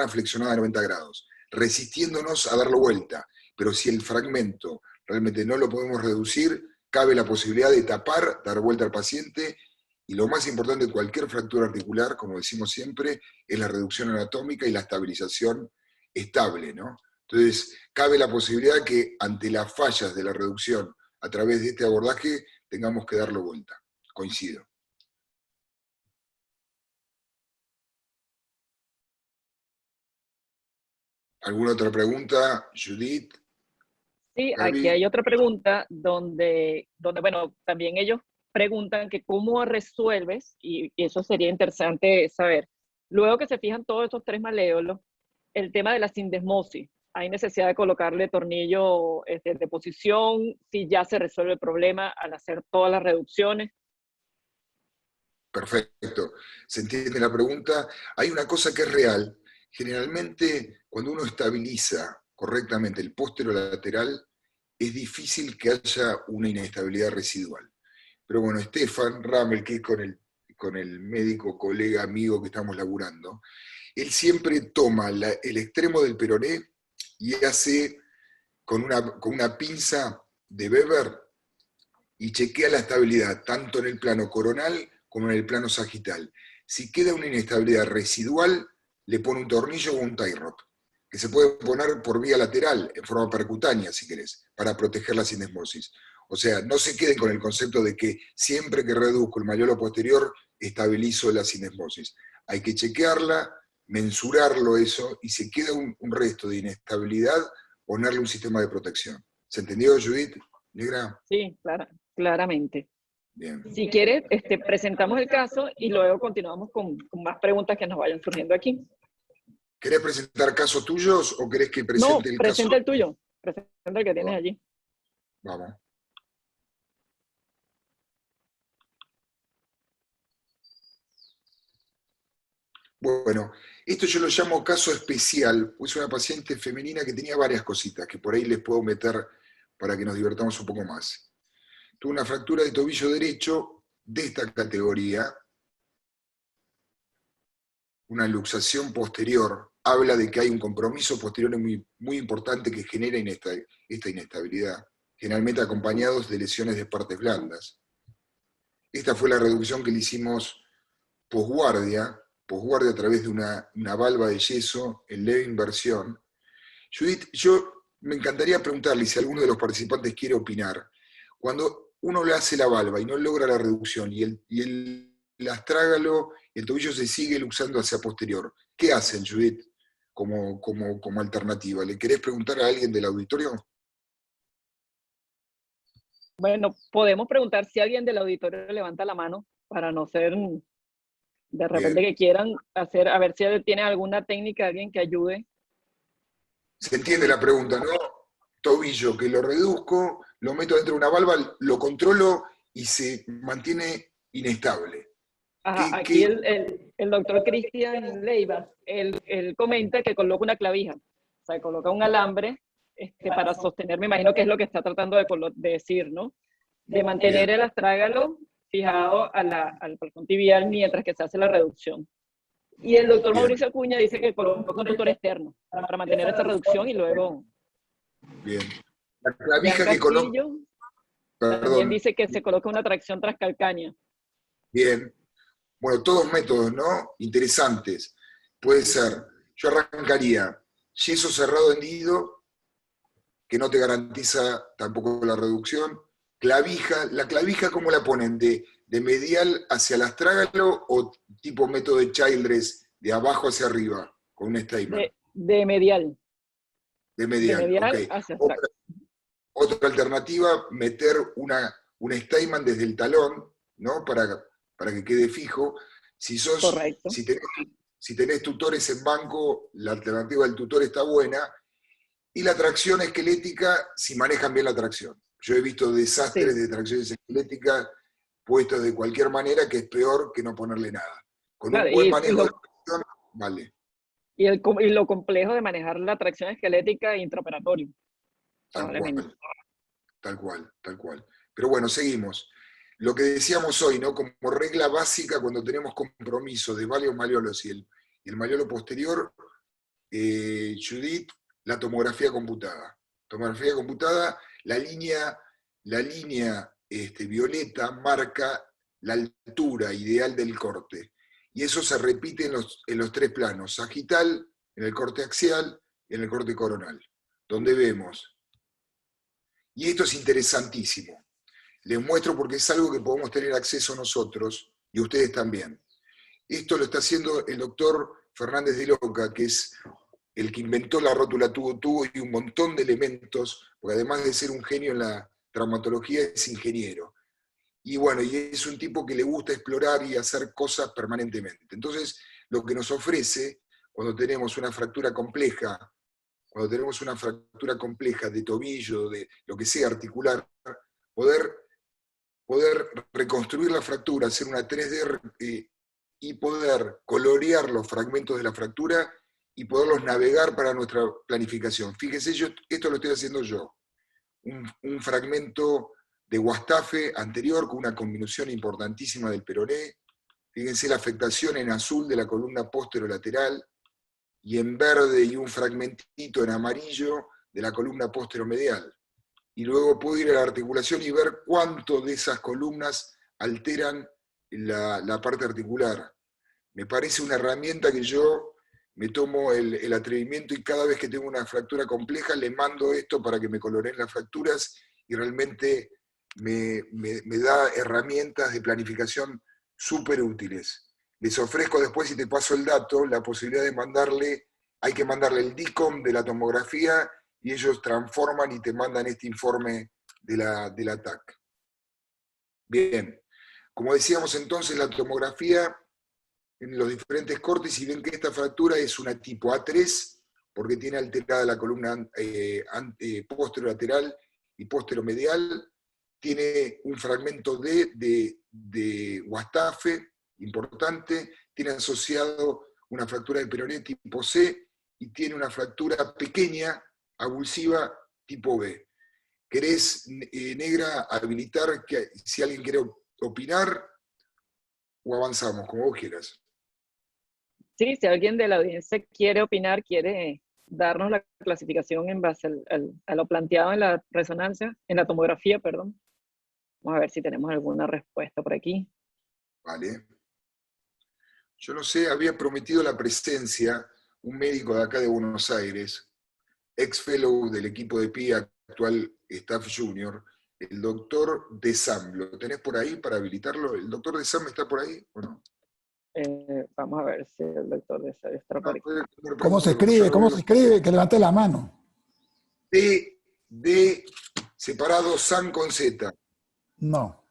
flexionada a 90 grados, resistiéndonos a darlo vuelta. Pero si el fragmento realmente no lo podemos reducir, cabe la posibilidad de tapar, dar vuelta al paciente, y lo más importante de cualquier fractura articular, como decimos siempre, es la reducción anatómica y la estabilización estable, ¿no? Entonces, cabe la posibilidad que ante las fallas de la reducción a través de este abordaje tengamos que darlo vuelta. Coincido. ¿Alguna otra pregunta, Judith? Sí, Gaby. aquí hay otra pregunta donde, bueno, también ellos preguntan que cómo resuelves, y eso sería interesante saber, luego que se fijan todos esos 3 maleolos, el tema de la sindesmosis. ¿Hay necesidad de colocarle tornillo de posición? Si ya se resuelve el problema al hacer todas las reducciones. Perfecto. Se entiende la pregunta. Hay una cosa que es real. Generalmente, cuando uno estabiliza correctamente el posterolateral, es difícil que haya una inestabilidad residual. Pero bueno, Stefan Ramel, que es con el médico, colega, amigo que estamos laburando, él siempre toma el extremo del peroné y hace con una pinza de Weber y chequea la estabilidad, tanto en el plano coronal como en el plano sagital. Si queda una inestabilidad residual, le pone un tornillo o un tie rod, que se puede poner por vía lateral, en forma percutánea, si querés, para proteger la sindesmosis. O sea, no se queden con el concepto de que siempre que reduzco el malleolo posterior, estabilizo la sindesmosis. Hay que chequearla, mensurarlo eso, y si queda un resto de inestabilidad, ponerle un sistema de protección. ¿Se entendió, Judith? ¿Negra? Sí, claramente. Bien. Si quieres, presentamos el caso y luego continuamos con más preguntas que nos vayan surgiendo aquí. ¿Querés presentar casos tuyos o querés que presente el caso? Presenta el tuyo. Presenta el que tienes allí. Vamos. Bueno, esto yo lo llamo caso especial, pues es una paciente femenina que tenía varias cositas que por ahí les puedo meter para que nos divertamos un poco más. Tuvo una fractura de tobillo derecho de esta categoría, una luxación posterior, habla de que hay un compromiso posterior muy, muy importante que genera esta inestabilidad, generalmente acompañados de lesiones de partes blandas. Esta fue la reducción que le hicimos posguardia a través de una valva de yeso en leve inversión. Judith, yo me encantaría preguntarle si alguno de los participantes quiere opinar. Cuando uno le hace la valva y no logra la reducción y el astrágalo, el tobillo se sigue luxando hacia posterior, ¿qué hacen, Judith, como alternativa? ¿Le querés preguntar a alguien del auditorio? Bueno, podemos preguntar si alguien del auditorio levanta la mano para no ser de repente Bien. que quieran hacer, a ver si tiene alguna técnica, alguien que ayude. Se entiende la pregunta, ¿no? Tobillo, que lo reduzco, lo meto dentro de una valva, lo controlo y se mantiene inestable. Ajá, aquí el doctor Cristian Leiva, él comenta que coloca una clavija, o sea, coloca un alambre para sostener, me imagino que es lo que está tratando de decir, ¿no? De mantener Bien. el astrágalo fijado al plafón tibial mientras que se hace la reducción. Y el doctor Bien. Mauricio Acuña dice que coloca un conductor externo para mantener esa reducción y luego... Bien. La clavija Jan que coloco... Castillo también Perdón. dice que se coloca una tracción transcalcánea. Bien. Bueno, todos métodos, ¿no? Interesantes. Puede ser. Yo arrancaría yeso cerrado hendido, que no te garantiza tampoco la reducción. Clavija, ¿la clavija cómo la ponen? ¿De medial hacia el astrágalo o tipo método de Childress, de abajo hacia arriba, con un statement? De medial. De medial, De medial ok. hacia atrás. Otra alternativa, meter un Steinman desde el talón, ¿no? Para que quede fijo. Correcto. Si tenés tutores en banco, la alternativa del tutor está buena. Y la tracción esquelética, si manejan bien la tracción. Yo he visto desastres de tracciones esqueléticas puestos de cualquier manera que es peor que no ponerle nada. Con un buen manejo de tracción, vale. Y lo complejo de manejar la tracción esquelética intraoperatorio. Tal cual. Pero bueno, seguimos. Lo que decíamos hoy, ¿no? Como regla básica cuando tenemos compromiso de varios malleolos y el malleolo posterior, Judith, la tomografía computada. Tomografía computada, la línea violeta marca la altura ideal del corte. Y eso se repite en los tres planos, sagital, en el corte axial y en el corte coronal, donde vemos. Y esto es interesantísimo. Les muestro porque es algo que podemos tener acceso nosotros y ustedes también. Esto lo está haciendo el doctor Fernández de Loca, que es el que inventó la rótula tubo-tubo y un montón de elementos, porque además de ser un genio en la traumatología, es ingeniero. Y bueno, y es un tipo que le gusta explorar y hacer cosas permanentemente. Entonces, lo que nos ofrece, cuando tenemos una fractura compleja de tobillo, de lo que sea articular, poder reconstruir la fractura, hacer una 3D y poder colorear los fragmentos de la fractura y poderlos navegar para nuestra planificación. Fíjense, esto lo estoy haciendo yo. Un fragmento de Guastafe anterior con una combinación importantísima del peroné. Fíjense la afectación en azul de la columna posterolateral y en verde y un fragmentito en amarillo de la columna posteromedial. Y luego puedo ir a la articulación y ver cuánto de esas columnas alteran la parte articular. Me parece una herramienta que yo me tomo el atrevimiento y cada vez que tengo una fractura compleja le mando esto para que me coloreen las fracturas y realmente me da herramientas de planificación súper útiles. Les ofrezco después, si te paso el dato, la posibilidad de hay que mandarle el DICOM de la tomografía y ellos transforman y te mandan este informe de la TAC. Bien, como decíamos entonces, la tomografía en los diferentes cortes, y ven que esta fractura es una tipo A3, porque tiene alterada la columna posterolateral y posteromedial, tiene un fragmento de Guastafe, importante, tiene asociado una fractura de peroné tipo C, y tiene una fractura pequeña, avulsiva, tipo B. ¿Querés, Negra, habilitar que si alguien quiere opinar, o avanzamos, como vos quieras? Sí, si alguien de la audiencia quiere opinar, quiere darnos la clasificación en base a lo planteado en la resonancia, en la tomografía, perdón. Vamos a ver si tenemos alguna respuesta por aquí. Vale. Yo no sé, había prometido la presencia un médico de acá de Buenos Aires, ex-fellow del equipo de PIA, actual staff junior, el doctor De Sam. ¿Lo tenés por ahí para habilitarlo? ¿El doctor De Sam está por ahí o no? Vamos a ver si el doctor De Sam está por aquí. ¿Cómo se escribe? ¿Cómo se escribe? Que levante la mano. De separado Sam con Z. No.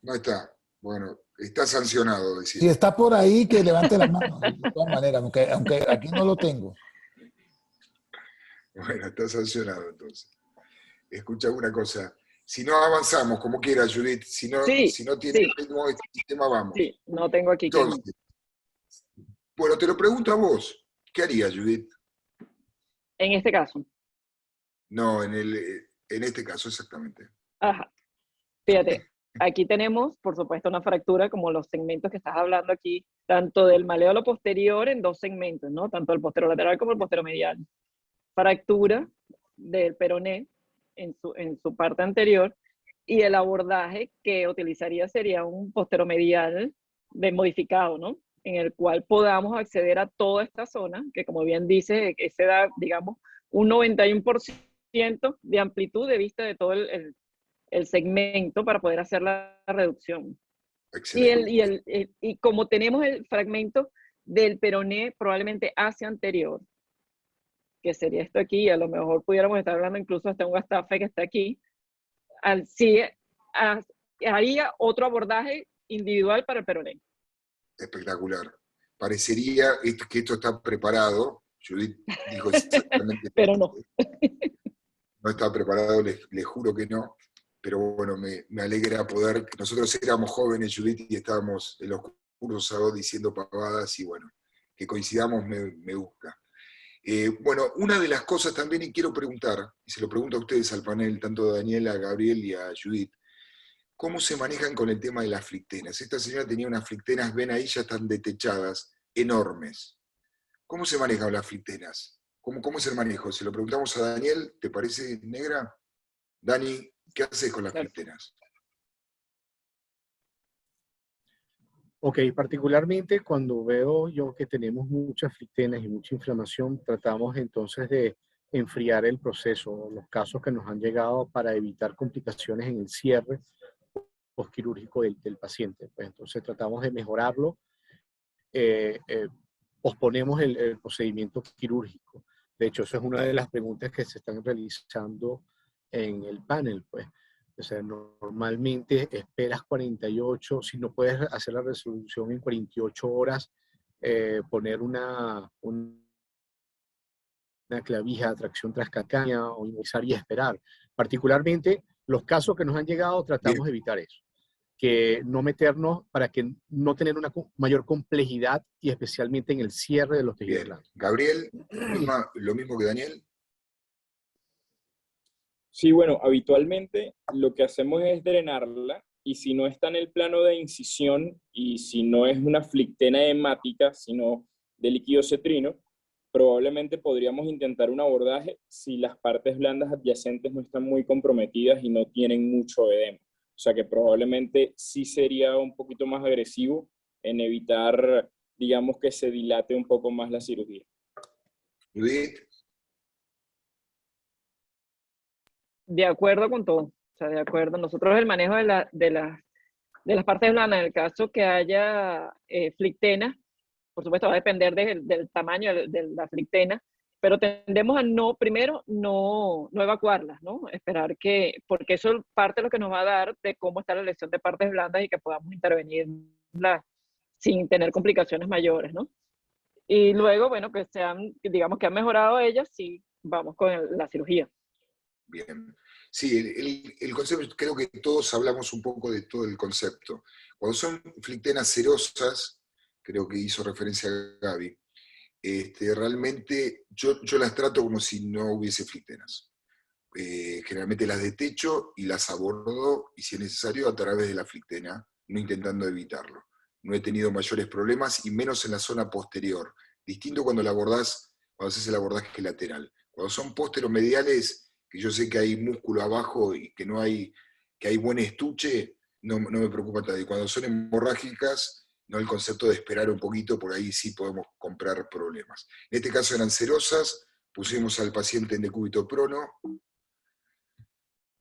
No está. Bueno, está sancionado, decir. Si está por ahí, que levante la mano, de todas maneras, aunque aquí no lo tengo. Bueno, está sancionado entonces. Escucha una cosa. Si no avanzamos, como quiera, Judith, si no tiene ritmo este sistema, vamos. Sí, no tengo aquí. Entonces, bueno, te lo pregunto a vos. ¿Qué harías, Judith? En este caso. No, en este caso, exactamente. Ajá. Fíjate, aquí tenemos, por supuesto, una fractura, como los segmentos que estás hablando aquí, tanto del maleolo posterior en dos segmentos, ¿no? Tanto el posterolateral como el posteromedial. Fractura del peroné en su parte anterior, y el abordaje que utilizaría sería un posteromedial modificado, ¿no? En el cual podamos acceder a toda esta zona, que como bien dice, se da, digamos, un 91% de amplitud de vista de todo el segmento para poder hacer la reducción. Y como tenemos el fragmento del peroné probablemente hacia anterior, que sería esto aquí, a lo mejor pudiéramos estar hablando incluso hasta un gastafe que está aquí, sí haría otro abordaje individual para el peroné. Espectacular. Parecería que esto está preparado. Judith dijo exactamente Pero no. No está preparado, les juro que no. Pero bueno, me alegra poder. Nosotros éramos jóvenes, Judith, y estábamos en los cursos diciendo pavadas, y bueno, que coincidamos me busca. Bueno, una de las cosas también, y quiero preguntar, y se lo pregunto a ustedes al panel, tanto a Daniela, a Gabriel y a Judith, ¿cómo se manejan con el tema de las flictenas? Esta señora tenía unas flictenas, ven ahí, ya están detechadas, enormes. ¿Cómo se manejan las flictenas? ¿Cómo es el manejo? Se lo preguntamos a Daniel, ¿te parece, negra? Dani, ¿qué haces con las flictenas? Ok, particularmente cuando veo yo que tenemos muchas flictenas y mucha inflamación, tratamos entonces de enfriar el proceso, los casos que nos han llegado para evitar complicaciones en el cierre postquirúrgico del paciente. Pues entonces tratamos de mejorarlo, posponemos el procedimiento quirúrgico. De hecho, eso es una de las preguntas que se están realizando en el panel, pues. O sea, normalmente esperas 48, si no puedes hacer la resolución en 48 horas, poner una clavija de tracción transcutánea o ingresar y esperar. Particularmente, los casos que nos han llegado, tratamos de evitar eso. Que no meternos para que no tener una mayor complejidad y especialmente en el cierre de los tejidos blandos. Gabriel, lo mismo que Daniel. Sí, bueno, habitualmente lo que hacemos es drenarla y si no está en el plano de incisión y si no es una flictena hemática, sino de líquido cetrino, probablemente podríamos intentar un abordaje si las partes blandas adyacentes no están muy comprometidas y no tienen mucho edema. O sea que probablemente sí sería un poquito más agresivo en evitar, digamos, que se dilate un poco más la cirugía. Judith. De acuerdo con todo, o sea, de acuerdo. Nosotros el manejo de las partes blandas, en el caso que haya flictena, por supuesto va a depender del tamaño de la flictena, pero tendemos a primero no evacuarlas, ¿no? Esperar porque eso es parte de lo que nos va a dar de cómo está la lesión de partes blandas y que podamos intervenir sin tener complicaciones mayores, ¿no? Y luego, bueno, digamos que han mejorado ellas, sí, vamos con la cirugía. Bien. Sí, el concepto, creo que todos hablamos un poco de todo el concepto. Cuando son flictenas serosas, creo que hizo referencia a Gaby, realmente yo las trato como si no hubiese flictenas. Generalmente las detecho y las abordo, y si es necesario, a través de la flictena, no intentando evitarlo. No he tenido mayores problemas, y menos en la zona posterior. Distinto cuando la abordás, cuando haces el abordaje lateral. Cuando son posteromediales, que yo sé que hay músculo abajo y que hay buen estuche, no me preocupa tanto. Y cuando son hemorrágicas, no, el concepto de esperar un poquito, por ahí sí podemos comprar problemas. En este caso eran serosas, pusimos al paciente en decúbito prono.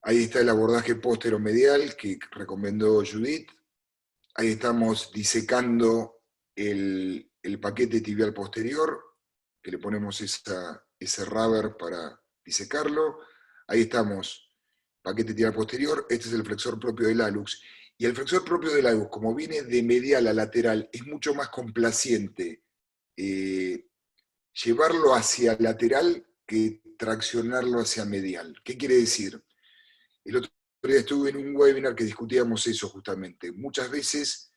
Ahí está el abordaje posteromedial que recomendó Judith. Ahí estamos disecando el paquete tibial posterior, que le ponemos ese rubber para disecarlo. Ahí estamos, paquete tibial posterior. Este es el flexor propio del hallux. Y el flexor propio del hallux, como viene de medial a lateral, es mucho más complaciente llevarlo hacia lateral que traccionarlo hacia medial. ¿Qué quiere decir? El otro día estuve en un webinar que discutíamos eso justamente. Muchas veces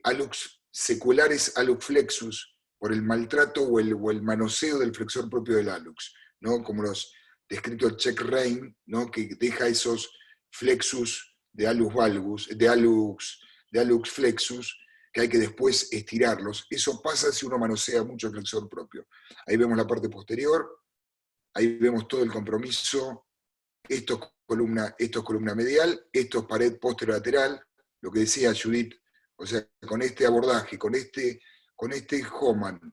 hallux seculares, hallux flexus, por el maltrato o el manoseo del flexor propio del hallux, ¿no? Como los descrito el check rein, ¿no? Que deja esos flexus de hallux valgus, de hallux flexus, que hay que después estirarlos. Eso pasa si uno manosea mucho el flexor propio. Ahí vemos la parte posterior, ahí vemos todo el compromiso. Esto es columna medial, esto es pared posterolateral, lo que decía Judith, o sea, con este abordaje, con este Homan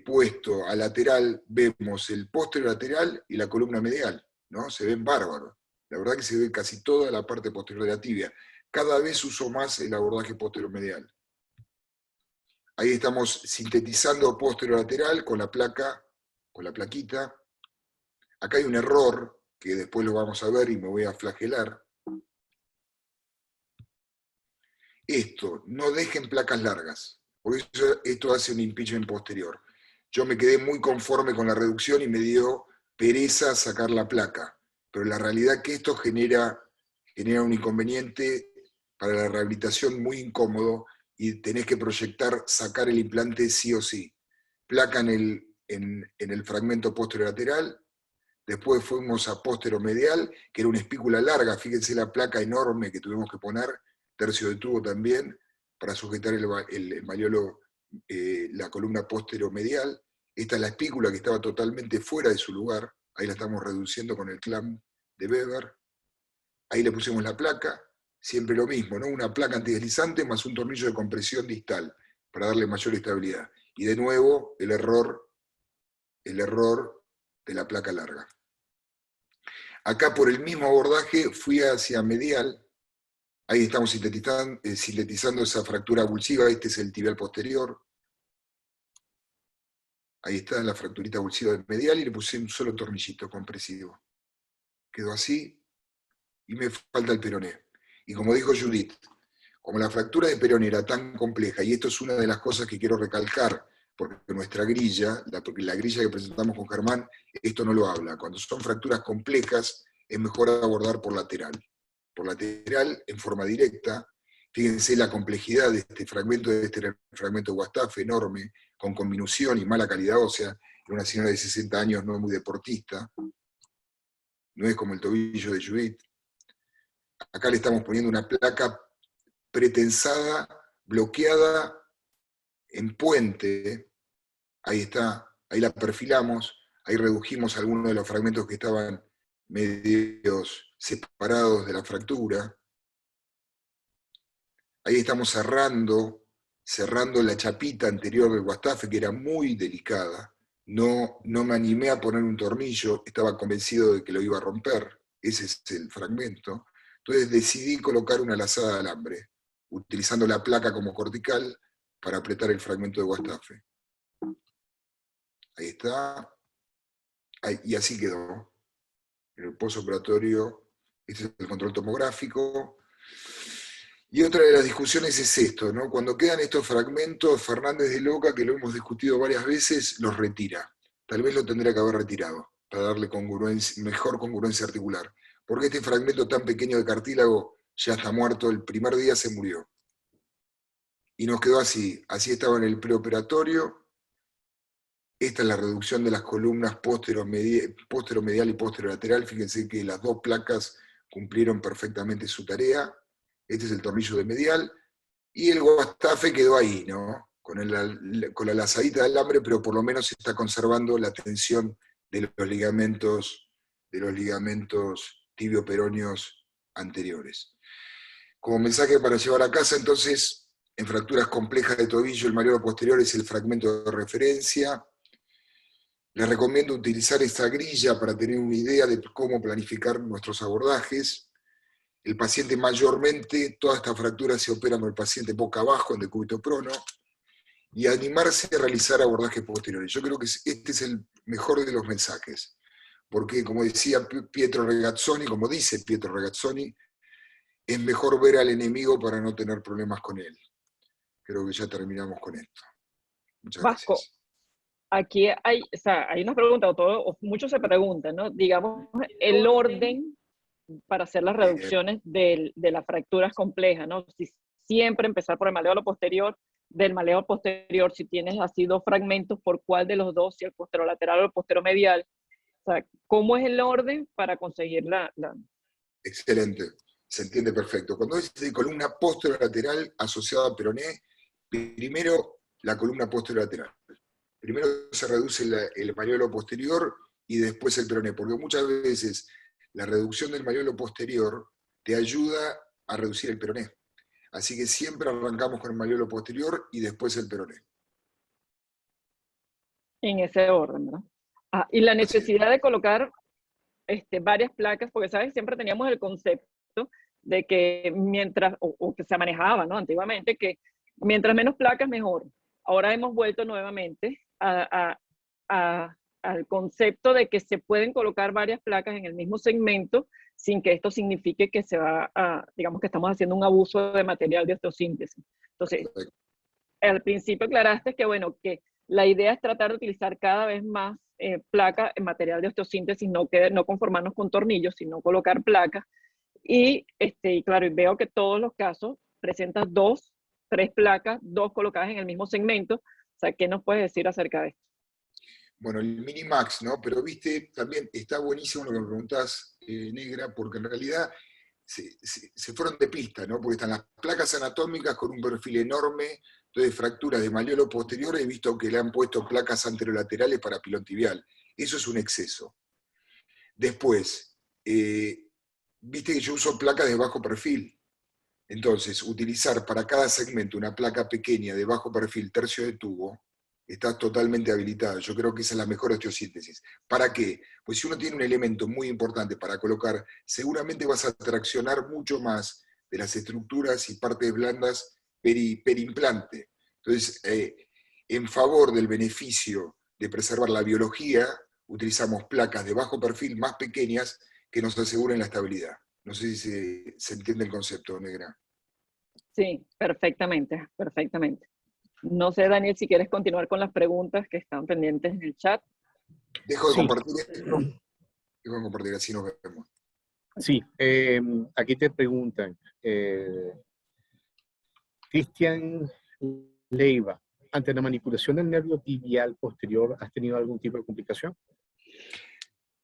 puesto a lateral, vemos el posterolateral y la columna medial, ¿no? Se ven bárbaros. La verdad que se ve casi toda la parte posterior de la tibia. Cada vez uso más el abordaje posteromedial. Ahí estamos sintetizando posterolateral con la placa con la plaquita. Acá hay un error, que después lo vamos a ver y me voy a flagelar. Esto, no dejen placas largas, porque esto hace un impeachment posterior. Yo me quedé muy conforme con la reducción y me dio pereza sacar la placa, pero la realidad es que esto genera un inconveniente para la rehabilitación muy incómodo y tenés que proyectar sacar el implante sí o sí. Placa en el fragmento posterolateral, después fuimos a posteromedial, que era una espícula larga, fíjense la placa enorme que tuvimos que poner, tercio de tubo también, para sujetar el malleolo, la columna posteromedial. Esta es la espícula que estaba totalmente fuera de su lugar, ahí la estamos reduciendo con el clamp de Weber. Ahí le pusimos la placa, siempre lo mismo, ¿no? Una placa antideslizante más un tornillo de compresión distal, para darle mayor estabilidad. Y de nuevo, el error de la placa larga. Acá por el mismo abordaje fui hacia medial, ahí estamos sintetizando esa fractura avulsiva, este es el tibial posterior, ahí está la fracturita avulsiva del medial y le puse un solo tornillito compresivo. Quedó así, y me falta el peroné. Y como dijo Judith, como la fractura de peroné era tan compleja, y esto es una de las cosas que quiero recalcar, porque nuestra grilla, la grilla que presentamos con Germán, esto no lo habla. Cuando son fracturas complejas, es mejor abordar por lateral. Por lateral, en forma directa. Fíjense la complejidad de este fragmento de Guastaf, enorme, con conminución y mala calidad ósea, en una señora de 60 años no muy deportista. No es como el tobillo de Judith. Acá le estamos poniendo una placa pretensada, bloqueada, en puente. Ahí está, ahí la perfilamos, ahí redujimos algunos de los fragmentos que estaban medios separados de la fractura. Ahí estamos cerrando la chapita anterior del Guastafe, que era muy delicada. No me animé a poner un tornillo, estaba convencido de que lo iba a romper. Ese es el fragmento. Entonces decidí colocar una lazada de alambre, utilizando la placa como cortical para apretar el fragmento de Guastafe. Ahí está. Y así quedó. En el postoperatorio, este es el control tomográfico. Y otra de las discusiones es esto, ¿no? Cuando quedan estos fragmentos, Fernández de Loca, que lo hemos discutido varias veces, los retira. Tal vez lo tendría que haber retirado, para darle mejor congruencia articular. Porque este fragmento tan pequeño de cartílago ya está muerto, el primer día se murió. Y nos quedó así. Así estaba en el preoperatorio. Esta es la reducción de las columnas posteromedial y posterolateral. Fíjense que las dos placas cumplieron perfectamente su tarea. Este es el tornillo de medial, y el Guastafe quedó ahí, ¿no? Con la lazadita de alambre, pero por lo menos está conservando la tensión de los ligamentos tibio-peroneos anteriores. Como mensaje para llevar a casa, entonces, en fracturas complejas de tobillo, el malleolo posterior es el fragmento de referencia. Les recomiendo utilizar esta grilla para tener una idea de cómo planificar nuestros abordajes. El paciente mayormente, todas estas fracturas se operan con el paciente boca abajo, en decúbito prono, y animarse a realizar abordajes posteriores. Yo creo que este es el mejor de los mensajes, porque como decía Pietro Regazzoni, como dice Pietro Regazzoni, es mejor ver al enemigo para no tener problemas con él. Creo que ya terminamos con esto. Muchas Vasco, gracias. aquí hay una pregunta, o muchos se preguntan, ¿no? Digamos, el orden para hacer las reducciones de las fracturas complejas, ¿no? Si siempre empezar por el malleolo posterior, del malleolo posterior, si tienes así dos fragmentos, ¿por cuál de los dos? Si el posterolateral o el posteromedial. O sea, ¿cómo es el orden para conseguir la... Excelente, se entiende perfecto. Cuando es de columna posterolateral asociada a peroné, primero la columna posterolateral. Primero se reduce el malleolo posterior y después el peroné, porque muchas veces la reducción del malleolo posterior te ayuda a reducir el peroné. Así que siempre arrancamos con el malleolo posterior y después el peroné. En ese orden, ¿no? Ah, y la necesidad de colocar varias placas, porque, ¿sabes? Siempre teníamos el concepto de que mientras, o que se manejaba, ¿no? Antiguamente, que mientras menos placas, mejor. Ahora hemos vuelto nuevamente a al concepto de que se pueden colocar varias placas en el mismo segmento sin que esto signifique que se va a, digamos que estamos haciendo un abuso de material de osteosíntesis. Entonces, al principio aclaraste que, bueno, que la idea es tratar de utilizar cada vez más placas en material de osteosíntesis, no conformarnos con tornillos, sino colocar placas. Y claro, veo que todos los casos presentan 2, 3 placas, 2 colocadas en el mismo segmento. O sea, ¿qué nos puedes decir acerca de esto? Bueno, el Minimax, ¿no? Pero viste, también está buenísimo lo que me preguntás, Negra, porque en realidad se fueron de pista, ¿no? Porque están las placas anatómicas con un perfil enorme, entonces fracturas de malleolo posterior, he visto que le han puesto placas anterolaterales para pilón tibial. Eso es un exceso. Después, viste que yo uso placas de bajo perfil. Entonces, utilizar para cada segmento una placa pequeña de bajo perfil, tercio de tubo, está totalmente habilitado. Yo creo que esa es la mejor osteosíntesis. ¿Para qué? Pues si uno tiene un elemento muy importante para colocar, seguramente vas a traccionar mucho más de las estructuras y partes blandas perimplante. Entonces, en favor del beneficio de preservar la biología, utilizamos placas de bajo perfil más pequeñas que nos aseguren la estabilidad. No sé si se entiende el concepto, Negra. Sí, perfectamente, perfectamente. No sé, Daniel, si quieres continuar con las preguntas que están pendientes en el chat. Dejo de Sí. compartir esto. Dejo de compartir, así nos vemos. Sí, aquí te preguntan, Cristian Leiva, ante la manipulación del nervio tibial posterior, ¿has tenido algún tipo de complicación?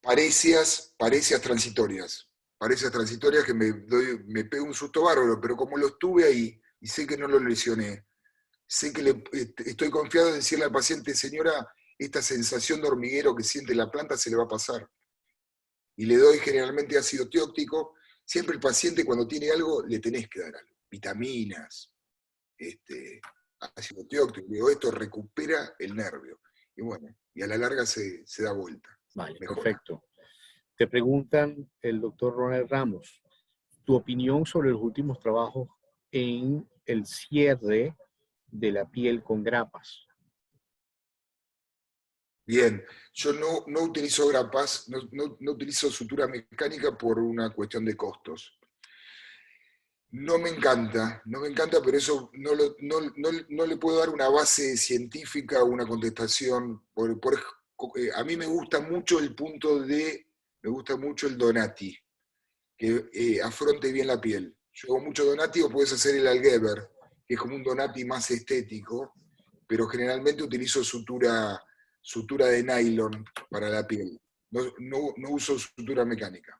Parecias transitorias. Parecias transitorias que me pego un susto bárbaro, pero como lo estuve ahí y sé que no lo lesioné, sé que estoy confiado en decirle al paciente, señora, esta sensación de hormiguero que siente la planta se le va a pasar. Y le doy generalmente ácido tióctico. Siempre el paciente cuando tiene algo le tenés que dar algo. Vitaminas, ácido tióctico. Digo, esto recupera el nervio. Y bueno, y a la larga se da vuelta. Vale, Mejora. perfecto. Te preguntan el doctor Ronald Ramos, tu opinión sobre los últimos trabajos en el cierre de la piel con grapas. Bien, yo no utilizo grapas, no utilizo sutura mecánica por una cuestión de costos. No me encanta, pero eso no le puedo dar una base científica o una contestación. A mí me gusta mucho me gusta mucho el Donati, que afronte bien la piel. Yo hago mucho Donati o puedes hacer el Algeber, que es como un Donati más estético, pero generalmente utilizo sutura de nylon para la piel. No uso sutura mecánica.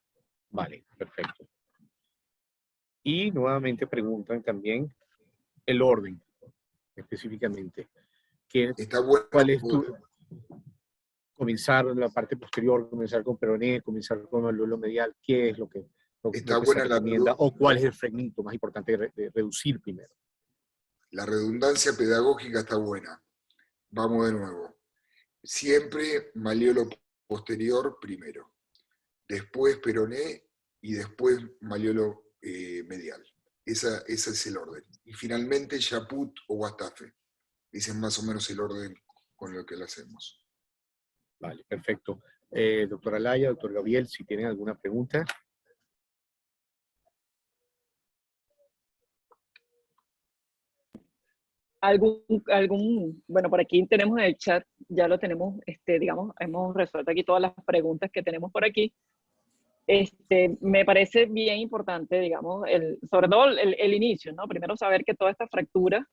Vale, perfecto. Y nuevamente preguntan también el orden, específicamente. Está bueno. ¿Cuál es tu... comenzar la parte posterior, comenzar con peroné, comenzar con el malleolo medial? ¿Qué es lo que se recomienda? ¿O cuál es el fragmento más importante de reducir primero? La redundancia pedagógica está buena. Vamos de nuevo. Siempre malleolo posterior primero, después peroné y después malleolo medial. Ese es el orden. Y finalmente Chaput o Guastafe. Ese es más o menos el orden con el que lo hacemos. Vale, perfecto. Doctora Laya, doctor Gabriel, si tienen alguna pregunta. Bueno, por aquí tenemos en el chat, ya lo tenemos, digamos, hemos resuelto aquí todas las preguntas que tenemos por aquí. Me parece bien importante, digamos, sobre todo el inicio, ¿no? Primero saber que todas estas fracturas,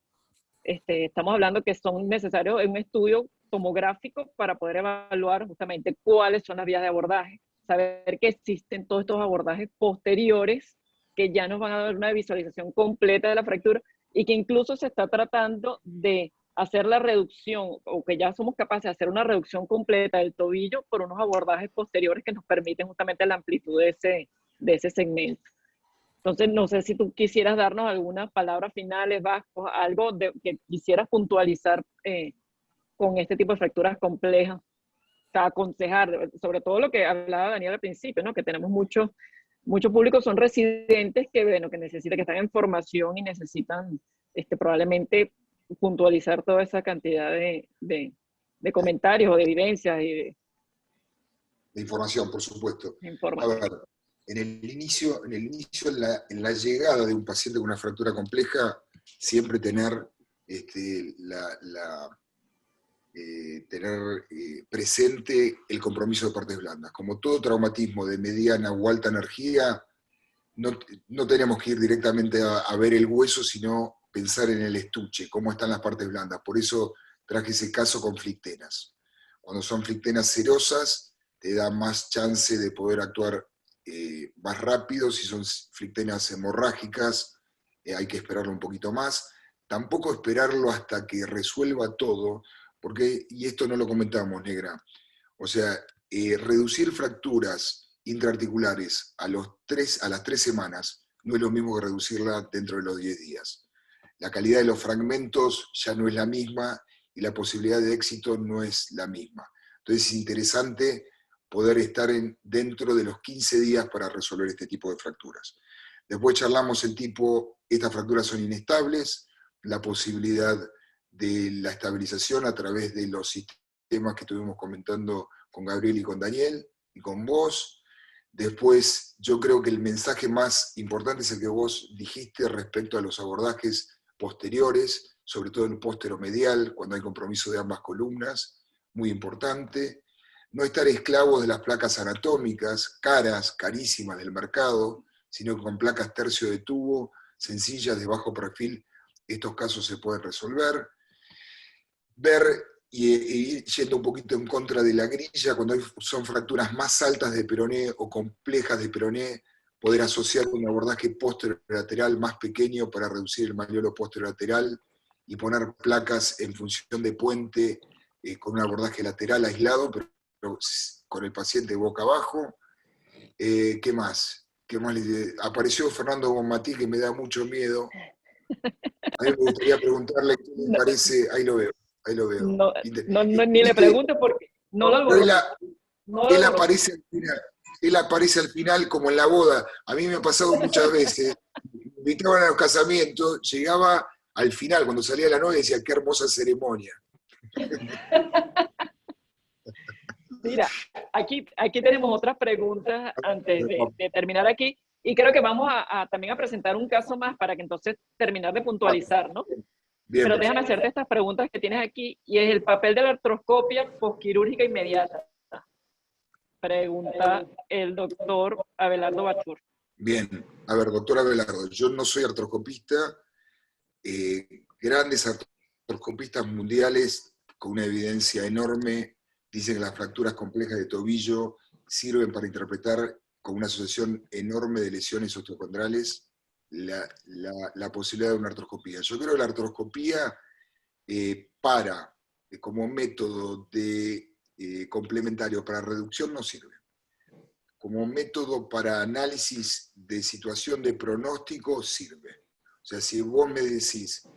estamos hablando que son necesarios en un estudio tomográfico para poder evaluar justamente cuáles son las vías de abordaje, saber que existen todos estos abordajes posteriores que ya nos van a dar una visualización completa de la fractura y que incluso se está tratando de hacer la reducción, o que ya somos capaces de hacer una reducción completa del tobillo por unos abordajes posteriores que nos permiten justamente la amplitud de ese segmento. Entonces, no sé si tú quisieras darnos algunas palabras finales, Vasco, algo que quisieras puntualizar con este tipo de fracturas complejas, para aconsejar, sobre todo lo que hablaba Daniel al principio, ¿no? Que tenemos mucho público, son residentes que, bueno, que necesitan, que están en formación y necesitan probablemente puntualizar toda esa cantidad de comentarios o de evidencias De información, por supuesto. A Información. ver, en la llegada de un paciente con una fractura compleja, siempre tener, presente el compromiso de partes blandas. Como todo traumatismo de mediana o alta energía, no tenemos que ir directamente a ver el hueso, sino pensar en el estuche, cómo están las partes blandas. Por eso traje ese caso con flictenas. Cuando son flictenas serosas, te da más chance de poder actuar más rápido. Si son flictenas hemorrágicas, hay que esperarlo un poquito más. Tampoco esperarlo hasta que resuelva todo, porque, y esto no lo comentamos, Negra, o sea, reducir fracturas intraarticulares a las 3 semanas no es lo mismo que reducirla dentro de los 10 días. La calidad de los fragmentos ya no es la misma y la posibilidad de éxito no es la misma. Entonces es interesante poder estar dentro de los 15 días para resolver este tipo de fracturas. Después charlamos el tipo, estas fracturas son inestables, la posibilidad de la estabilización a través de los sistemas que estuvimos comentando con Gabriel y con Daniel y con vos. Después, yo creo que el mensaje más importante es el que vos dijiste respecto a los abordajes posteriores, sobre todo el posteromedial, cuando hay compromiso de ambas columnas, muy importante. No estar esclavos de las placas anatómicas, carísimas del mercado, sino que con placas tercio de tubo, sencillas, de bajo perfil, estos casos se pueden resolver. Ver y ir yendo un poquito en contra de la grilla, cuando son fracturas más altas de peroné o complejas de peroné, poder asociar un abordaje posterolateral más pequeño para reducir el malleolo posterolateral y poner placas en función de puente con un abordaje lateral aislado, pero con el paciente boca abajo. ¿Qué más? Apareció Fernando Bonmatí, que me da mucho miedo. A mí me gustaría preguntarle qué le parece, ahí lo veo. Ni le pregunto porque no lo alboroto. Él aparece al final como en la boda. A mí me ha pasado muchas veces. Me invitaban a los casamientos, llegaba al final, cuando salía la novia, decía, qué hermosa ceremonia. Mira, aquí tenemos otras preguntas antes de terminar aquí, y creo que vamos también a presentar un caso más para que entonces terminar de puntualizar, ¿no? Bien, pero déjame hacerte estas preguntas que tienes aquí, y es el papel de la artroscopia posquirúrgica inmediata. Pregunta el doctor Abelardo Bachur. Bien, a ver, doctor Abelardo, yo no soy artroscopista, grandes artroscopistas mundiales con una evidencia enorme dicen que las fracturas complejas de tobillo sirven para interpretar con una asociación enorme de lesiones osteocondrales la posibilidad de una artroscopía. Yo creo que la artroscopía como método complementario para reducción no sirve. Como método para análisis de situación de pronóstico sirve. O sea, si vos me decís,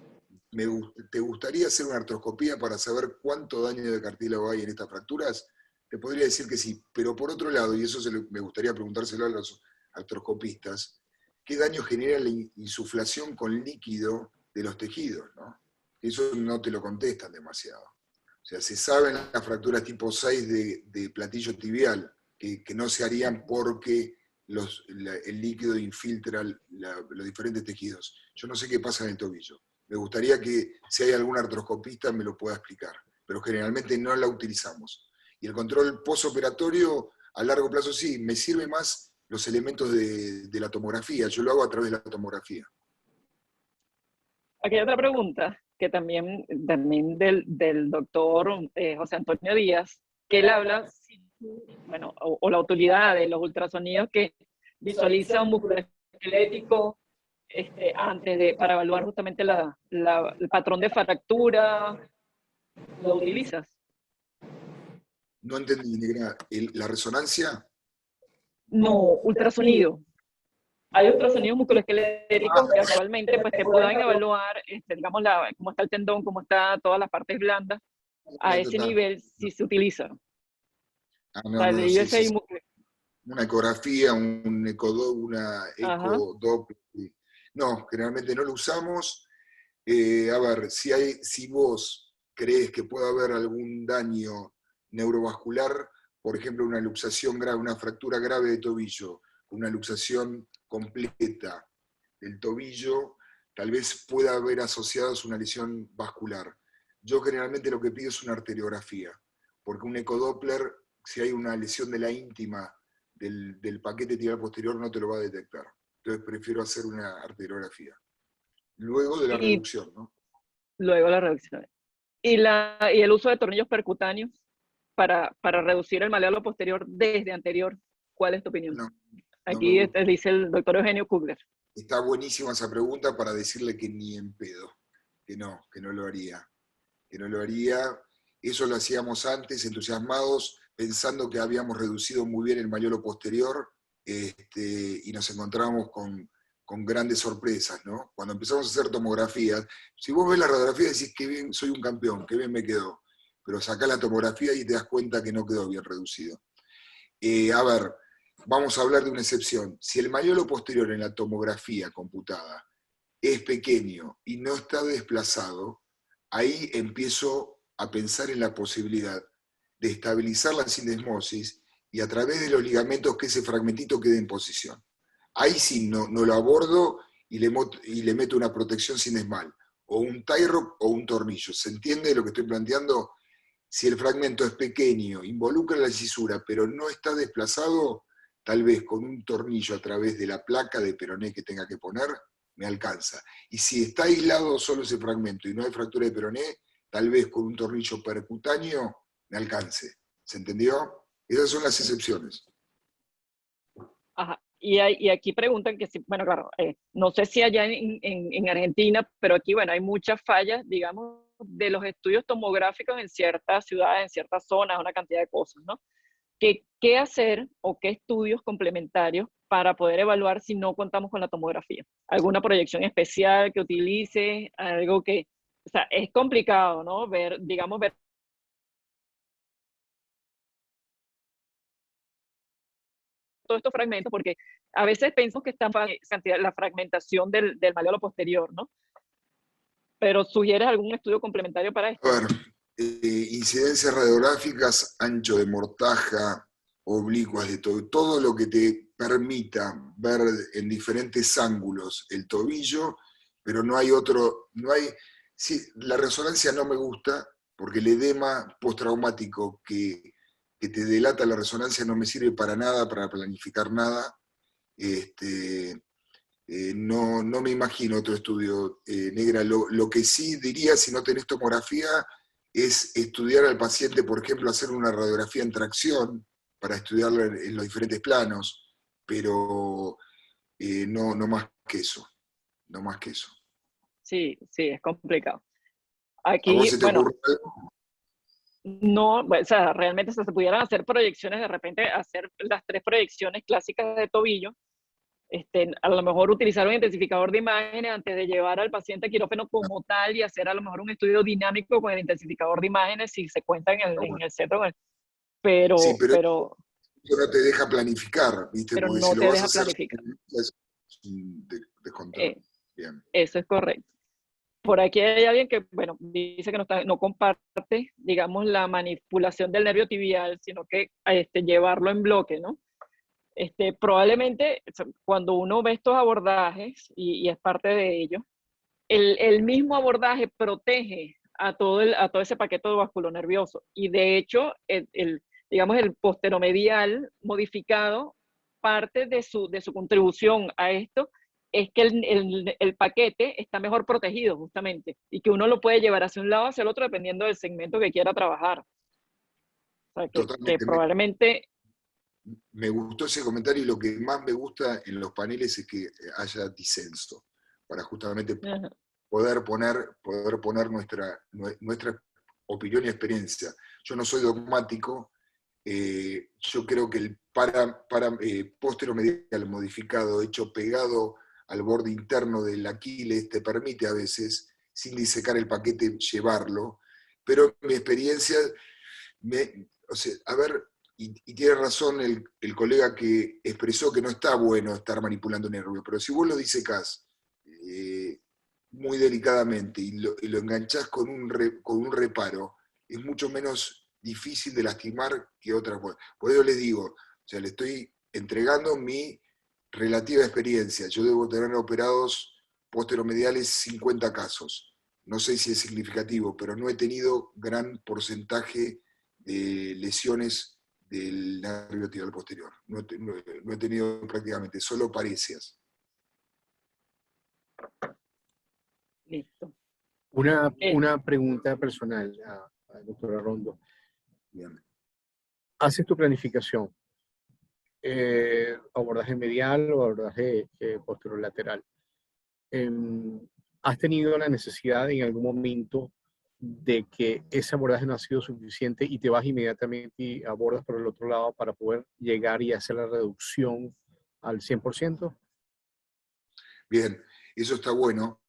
¿te gustaría hacer una artroscopía para saber cuánto daño de cartílago hay en estas fracturas? Te podría decir que sí, pero por otro lado, y eso me gustaría preguntárselo a los artroscopistas, ¿qué daño genera la insuflación con líquido de los tejidos, ¿no? Eso no te lo contestan demasiado. O sea, se saben las fracturas tipo 6 de platillo tibial, que no se harían porque el líquido infiltra los diferentes tejidos. Yo no sé qué pasa en el tobillo. Me gustaría que, si hay algún artroscopista, me lo pueda explicar, pero generalmente no la utilizamos. Y el control postoperatorio, a largo plazo sí, me sirve más los elementos de la tomografía. Yo lo hago a través de la tomografía. Aquí hay otra pregunta, que también del doctor José Antonio Díaz, que él habla, bueno, o la utilidad de los ultrasonidos que visualiza un músculo esquelético para evaluar justamente el patrón de fractura. ¿Lo utilizas? No entendí, Negra. ¿La resonancia? No, ultrasonido. Hay ultrasonidos musculoesqueléticos que actualmente pues, te pueden evaluar, digamos, cómo está el tendón, cómo está todas las partes blandas. A ese nivel sí se utiliza. Una ecografía, una ecodoppler. No, generalmente no lo usamos. A ver, si vos crees que puede haber algún daño neurovascular, por ejemplo, una luxación grave, una fractura grave de tobillo, una luxación completa del tobillo, tal vez pueda haber asociados una lesión vascular. Yo generalmente lo que pido es una arteriografía, porque un ecodoppler, si hay una lesión de la íntima del paquete tibial posterior, no te lo va a detectar. Entonces prefiero hacer una arteriografía. Luego de la Y reducción, ¿no? luego la reducción. Y el uso de tornillos percutáneos para reducir el maleolo posterior desde anterior. ¿Cuál es tu opinión? No, no me Aquí gusta. dice el doctor Eugenio Kugler. Está buenísima esa pregunta para decirle que ni en pedo, que no lo haría. Que no lo haría. Eso lo hacíamos antes, entusiasmados, pensando que habíamos reducido muy bien el maleolo posterior, y nos encontrábamos con grandes sorpresas, ¿no? Cuando empezamos a hacer tomografías, si vos ves la radiografía decís que bien, soy un campeón, que bien me quedó, pero sacás la tomografía y te das cuenta que no quedó bien reducido. A ver, vamos a hablar de una excepción. Si el maleolo posterior en la tomografía computada es pequeño y no está desplazado, ahí empiezo a pensar en la posibilidad de estabilizar la sindesmosis y a través de los ligamentos que ese fragmentito quede en posición. Ahí sí no lo abordo y le meto una protección sindesmal, o un tie rod o un tornillo. ¿Se entiende lo que estoy planteando? Si el fragmento es pequeño, involucra la cisura, pero no está desplazado, tal vez con un tornillo a través de la placa de peroné que tenga que poner, me alcanza. Y si está aislado solo ese fragmento y no hay fractura de peroné, tal vez con un tornillo percutáneo me alcance. ¿Se entendió? Esas son las excepciones. Ajá. Y aquí preguntan que si, bueno, claro, no sé si allá en Argentina, pero aquí, bueno, hay muchas fallas, digamos, de los estudios tomográficos en ciertas ciudades, en ciertas zonas, una cantidad de cosas, ¿no? ¿Qué hacer o qué estudios complementarios para poder evaluar si no contamos con la tomografía? ¿Alguna proyección especial que utilice? Algo que, o sea, es complicado, ¿no? Ver, digamos, ver todos estos fragmentos, porque a veces pensamos que está la fragmentación del maleolo posterior, ¿no? Pero ¿sugieres algún estudio complementario para esto? A ver, incidencias radiográficas, ancho de mortaja, oblicuas de todo lo que te permita ver en diferentes ángulos el tobillo, pero no hay otro, sí, la resonancia no me gusta, porque el edema postraumático que te delata la resonancia no me sirve para nada, para planificar nada. No me imagino otro estudio, Negra. Lo que sí diría, si no tenés tomografía, es estudiar al paciente, por ejemplo, hacer una radiografía en tracción para estudiarlo en los diferentes planos, pero no más que eso, no más que eso. Sí, sí, es complicado. ¿A vos Aquí, se te bueno, ocurre algo? no, o sea, realmente se pudieran hacer proyecciones, de repente hacer las 3 proyecciones clásicas de tobillo, a lo mejor utilizar un intensificador de imágenes antes de llevar al paciente a quirófano como tal y hacer a lo mejor un estudio dinámico con el intensificador de imágenes si se cuenta en el centro, Sí, pero pero eso no te deja planificar, ¿viste? Porque si no lo te vas a deja hacer, planificar. es un descontrol. Eh, Bien. Eso es correcto. Por aquí hay alguien que, bueno, dice que no comparte, digamos, la manipulación del nervio tibial, sino que llevarlo en bloque, ¿no? Probablemente cuando uno ve estos abordajes, y es parte de ello, el mismo abordaje protege a todo ese paquete vasculonervioso. Y de hecho, digamos, el posteromedial modificado, parte de su contribución a esto es que el paquete está mejor protegido justamente y que uno lo puede llevar hacia un lado o hacia el otro dependiendo del segmento que quiera trabajar. O sea, que Totalmente. probablemente... Me gustó ese comentario y lo que más me gusta en los paneles es que haya disenso, para justamente Ajá. poder poner nuestra opinión y experiencia. Yo no soy dogmático, yo creo que el posteromedial modificado, hecho pegado al borde interno del Aquiles, te permite a veces, sin disecar el paquete, llevarlo, pero mi experiencia, o sea, a ver, y tiene razón el colega que expresó que no está bueno estar manipulando nervios, pero si vos lo disecás muy delicadamente y lo enganchás con un reparo, es mucho menos difícil de lastimar que otras. Por eso les digo, o sea, le estoy entregando mi relativa experiencia. Yo debo tener operados posteromediales 50 casos. No sé si es significativo, pero no he tenido gran porcentaje de lesiones del nervio tibial posterior. No he tenido prácticamente, solo parecias. Listo. Una pregunta personal a doctora Rondo. Bien. ¿Haces tu planificación? ¿Abordaje medial o abordaje posterolateral? ¿Has tenido la necesidad en algún momento de que ese abordaje no ha sido suficiente y te vas inmediatamente y abordas por el otro lado para poder llegar y hacer la reducción al 100%? Bien, eso está bueno.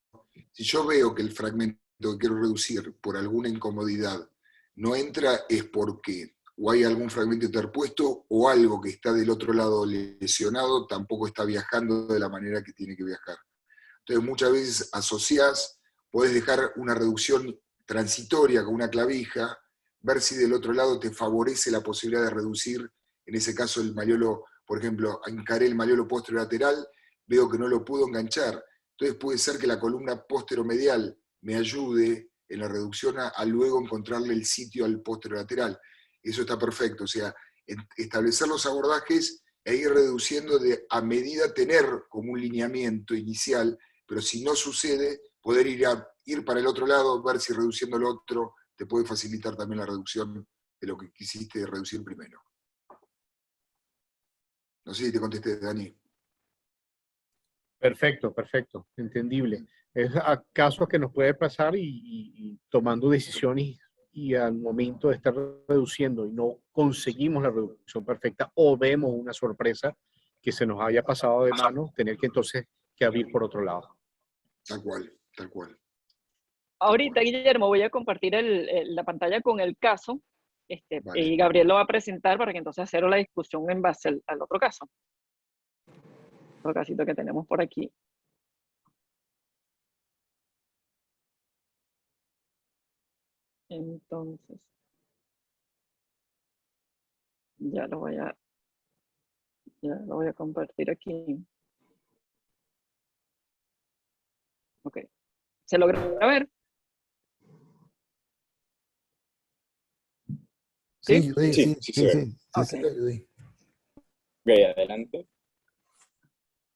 Si yo veo que el fragmento que quiero reducir por alguna incomodidad no entra, es porque o hay algún fragmento interpuesto o algo que está del otro lado lesionado tampoco está viajando de la manera que tiene que viajar. Entonces muchas veces asociás, podés dejar una reducción transitoria con una clavija, ver si del otro lado te favorece la posibilidad de reducir, en ese caso el malleolo, por ejemplo, encaré el malleolo posterolateral, veo que no lo puedo enganchar, entonces puede ser que la columna posteromedial me ayude en la reducción a luego encontrarle el sitio al posterolateral. Eso está perfecto, o sea, establecer los abordajes e ir reduciendo a medida tener como un lineamiento inicial, pero si no sucede, poder ir para el otro lado, ver si reduciendo el otro te puede facilitar también la reducción de lo que quisiste reducir primero. No sé si te contesté, Dani. Perfecto, perfecto, entendible. Es casos que nos puede pasar y tomando decisiones y al momento de estar reduciendo y no conseguimos la reducción perfecta o vemos una sorpresa que se nos haya pasado de mano, tener que entonces que abrir por otro lado. Tal cual, tal cual. Ahorita, Guillermo, voy a compartir la pantalla con el caso, Vale. y Gabriel lo va a presentar para que entonces hacer la discusión en base al otro caso. Otro casito que tenemos por aquí. Entonces, ya lo voy a compartir aquí. Ok. ¿Se logra ver? Sí, ¿Sí? Judy, Sí, sí, sí se ve. sí, Ok. Judy. Ok, adelante.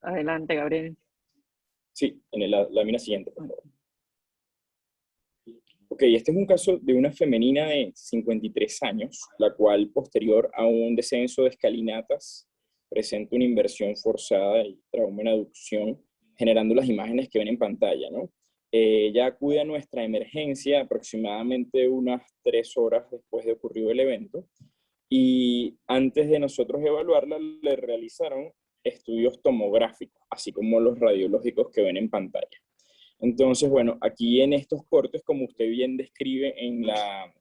Adelante, Gabriel. Sí, en la lámina siguiente, por favor. Ok, este es un caso de una femenina de 53 años, la cual posterior a un descenso de escalinatas presenta una inversión forzada y trauma en aducción, generando las imágenes que ven en pantalla, ¿no? Ella acude a nuestra emergencia aproximadamente unas 3 horas después de ocurrido el evento y antes de nosotros evaluarla le realizaron estudios tomográficos, así como los radiológicos que ven en pantalla. Entonces, bueno, aquí en estos cortes, como usted bien describe en la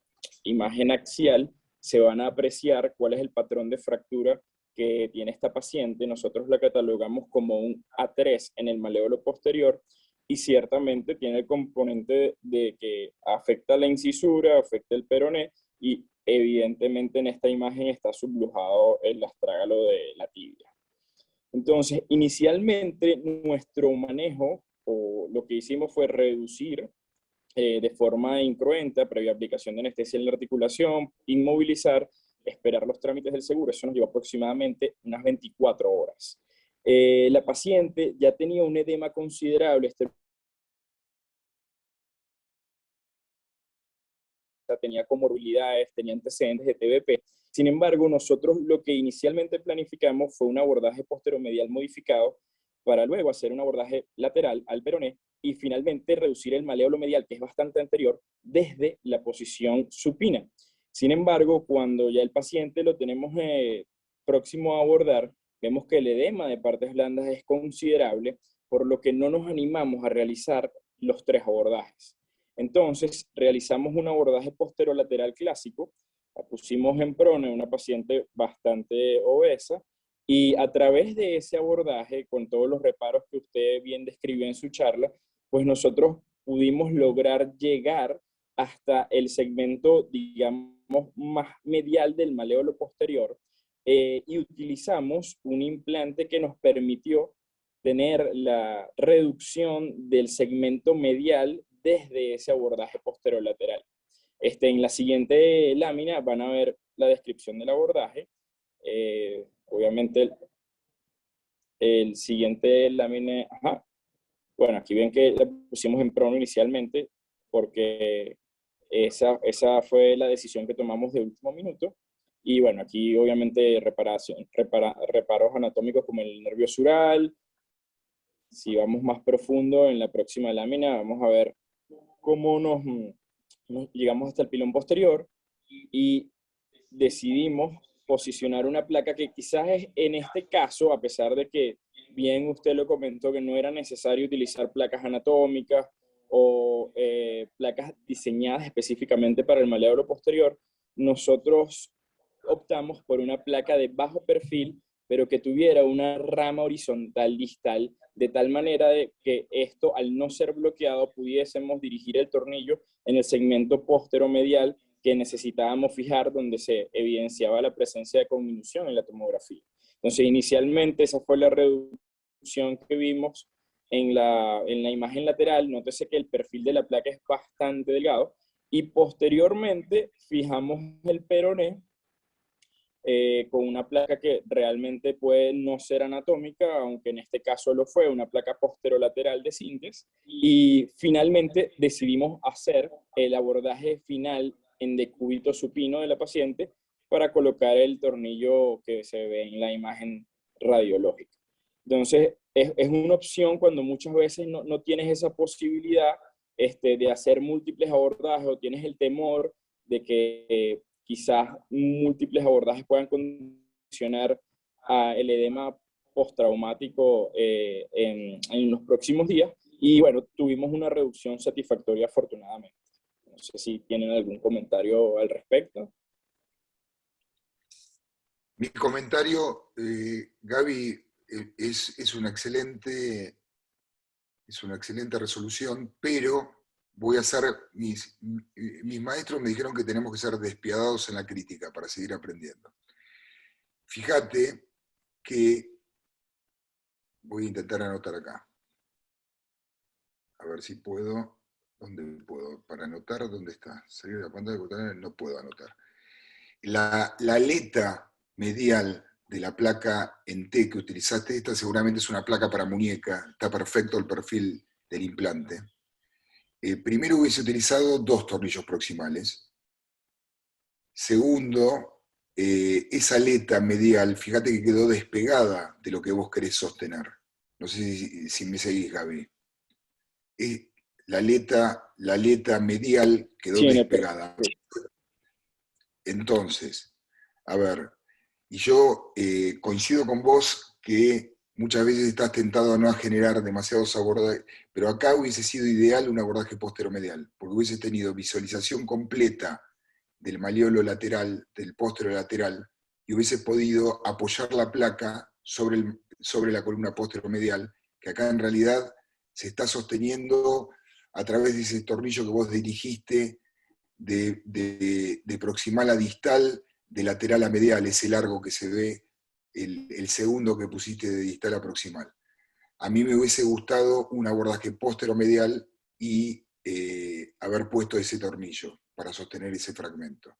imagen axial, se van a apreciar cuál es el patrón de fractura que tiene esta paciente. Nosotros la catalogamos como un A3 en el maléolo posterior y ciertamente tiene el componente de que afecta la incisura, afecta el peroné y evidentemente en esta imagen está sublujado el astrágalo de la tibia. Entonces, inicialmente nuestro manejo o lo que hicimos fue reducir de forma incruenta, previa aplicación de anestesia en la articulación, inmovilizar, esperar los trámites del seguro. Eso nos llevó aproximadamente unas 24 horas. La paciente ya tenía un edema considerable, tenía comorbilidades, tenía antecedentes de TBP. Sin embargo, nosotros lo que inicialmente planificamos fue un abordaje posteromedial modificado para luego hacer un abordaje lateral al peroné y finalmente reducir el maléolo medial, que es bastante anterior, desde la posición supina. Sin embargo, cuando ya el paciente lo tenemos próximo a abordar, vemos que el edema de partes blandas es considerable, por lo que no nos animamos a realizar los 3 abordajes. Entonces, realizamos un abordaje posterolateral clásico, la pusimos en prona, una paciente bastante obesa, y a través de ese abordaje, con todos los reparos que usted bien describió en su charla, pues nosotros pudimos lograr llegar hasta el segmento, digamos, digamos, más medial del maléolo posterior, y utilizamos un implante que nos permitió tener la reducción del segmento medial desde ese abordaje posterolateral. En la siguiente lámina van a ver la descripción del abordaje. Obviamente el siguiente lámina, bueno, aquí ven que la pusimos en prono inicialmente porque esa fue la decisión que tomamos de último minuto. Y bueno, aquí obviamente reparos anatómicos como el nervio sural. Si vamos más profundo en la próxima lámina, vamos a ver cómo nos llegamos hasta el pilón posterior y decidimos posicionar una placa que quizás es, en este caso, a pesar de que bien usted lo comentó que no era necesario utilizar placas anatómicas o placas diseñadas específicamente para el maléolo posterior, nosotros optamos por una placa de bajo perfil, pero que tuviera una rama horizontal distal, de tal manera de que esto, al no ser bloqueado, pudiésemos dirigir el tornillo en el segmento posteromedial que necesitábamos fijar, donde se evidenciaba la presencia de conminución en la tomografía. Entonces, inicialmente esa fue la reducción que vimos en la imagen lateral. Nótese que el perfil de la placa es bastante delgado, y posteriormente fijamos el peroné con una placa que realmente puede no ser anatómica, aunque en este caso lo fue, una placa posterolateral de Sintes, y finalmente decidimos hacer el abordaje final en decúbito supino de la paciente para colocar el tornillo que se ve en la imagen radiológica. Entonces, es una opción cuando muchas veces no tienes esa posibilidad de hacer múltiples abordajes, o tienes el temor de que quizás múltiples abordajes puedan condicionar el edema postraumático en los próximos días. Y bueno, tuvimos una reducción satisfactoria afortunadamente. No sé si tienen algún comentario al respecto. Mi comentario, Gaby, es una excelente resolución, pero voy a hacer, mis maestros me dijeron que tenemos que ser despiadados en la crítica para seguir aprendiendo. Fíjate que, voy a intentar anotar acá, a ver si puedo, ¿dónde puedo? Para anotar, ¿dónde está? Salir de la pantalla, no puedo anotar. La aleta medial de la placa en T que utilizaste, esta seguramente es una placa para muñeca, está perfecto el perfil del implante. Primero hubiese utilizado 2 tornillos proximales. Segundo, esa aleta medial, fíjate que quedó despegada de lo que vos querés sostener. No sé si me seguís, Gaby. La aleta medial quedó despegada. Entonces, a ver, y yo coincido con vos que muchas veces estás tentado a no generar demasiados abordajes, pero acá hubiese sido ideal un abordaje posteromedial, porque hubiese tenido visualización completa del maléolo lateral, del posterolateral, y hubiese podido apoyar la placa sobre la columna posteromedial, que acá en realidad se está sosteniendo a través de ese tornillo que vos dirigiste de proximal a distal, de lateral a medial, ese largo que se ve, el segundo que pusiste de distal a proximal. A mí me hubiese gustado un abordaje posteromedial y haber puesto ese tornillo para sostener ese fragmento.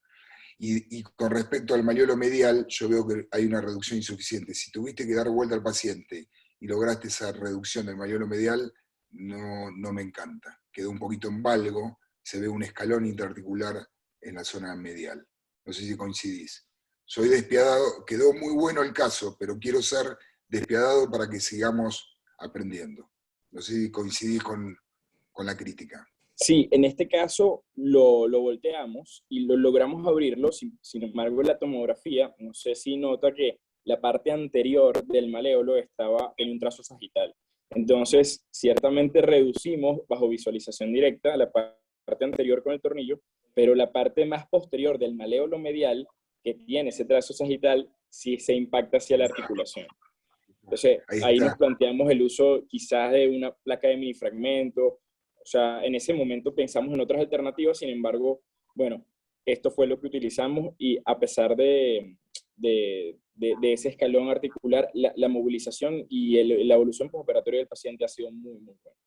Y con respecto al maléolo medial, yo veo que hay una reducción insuficiente. Si tuviste que dar vuelta al paciente y lograste esa reducción del maléolo medial, no me encanta. Quedó un poquito en valgo, se ve un escalón interarticular en la zona medial. No sé si coincidís. Soy despiadado, quedó muy bueno el caso, pero quiero ser despiadado para que sigamos aprendiendo. No sé si coincidís con la crítica. Sí, en este caso lo volteamos y lo logramos abrirlo. Sin embargo, en la tomografía, no sé si nota que la parte anterior del maléolo estaba en un trazo sagital. Entonces, ciertamente reducimos bajo visualización directa la parte anterior con el tornillo, pero la parte más posterior del maléolo medial, que tiene ese trazo sagital, sí se impacta hacia la articulación. Entonces, ahí nos planteamos el uso quizás de una placa de minifragmento. O sea, en ese momento pensamos en otras alternativas, sin embargo, bueno, esto fue lo que utilizamos y a pesar de ese escalón articular, la movilización y la evolución postoperatoria del paciente ha sido muy, muy buena.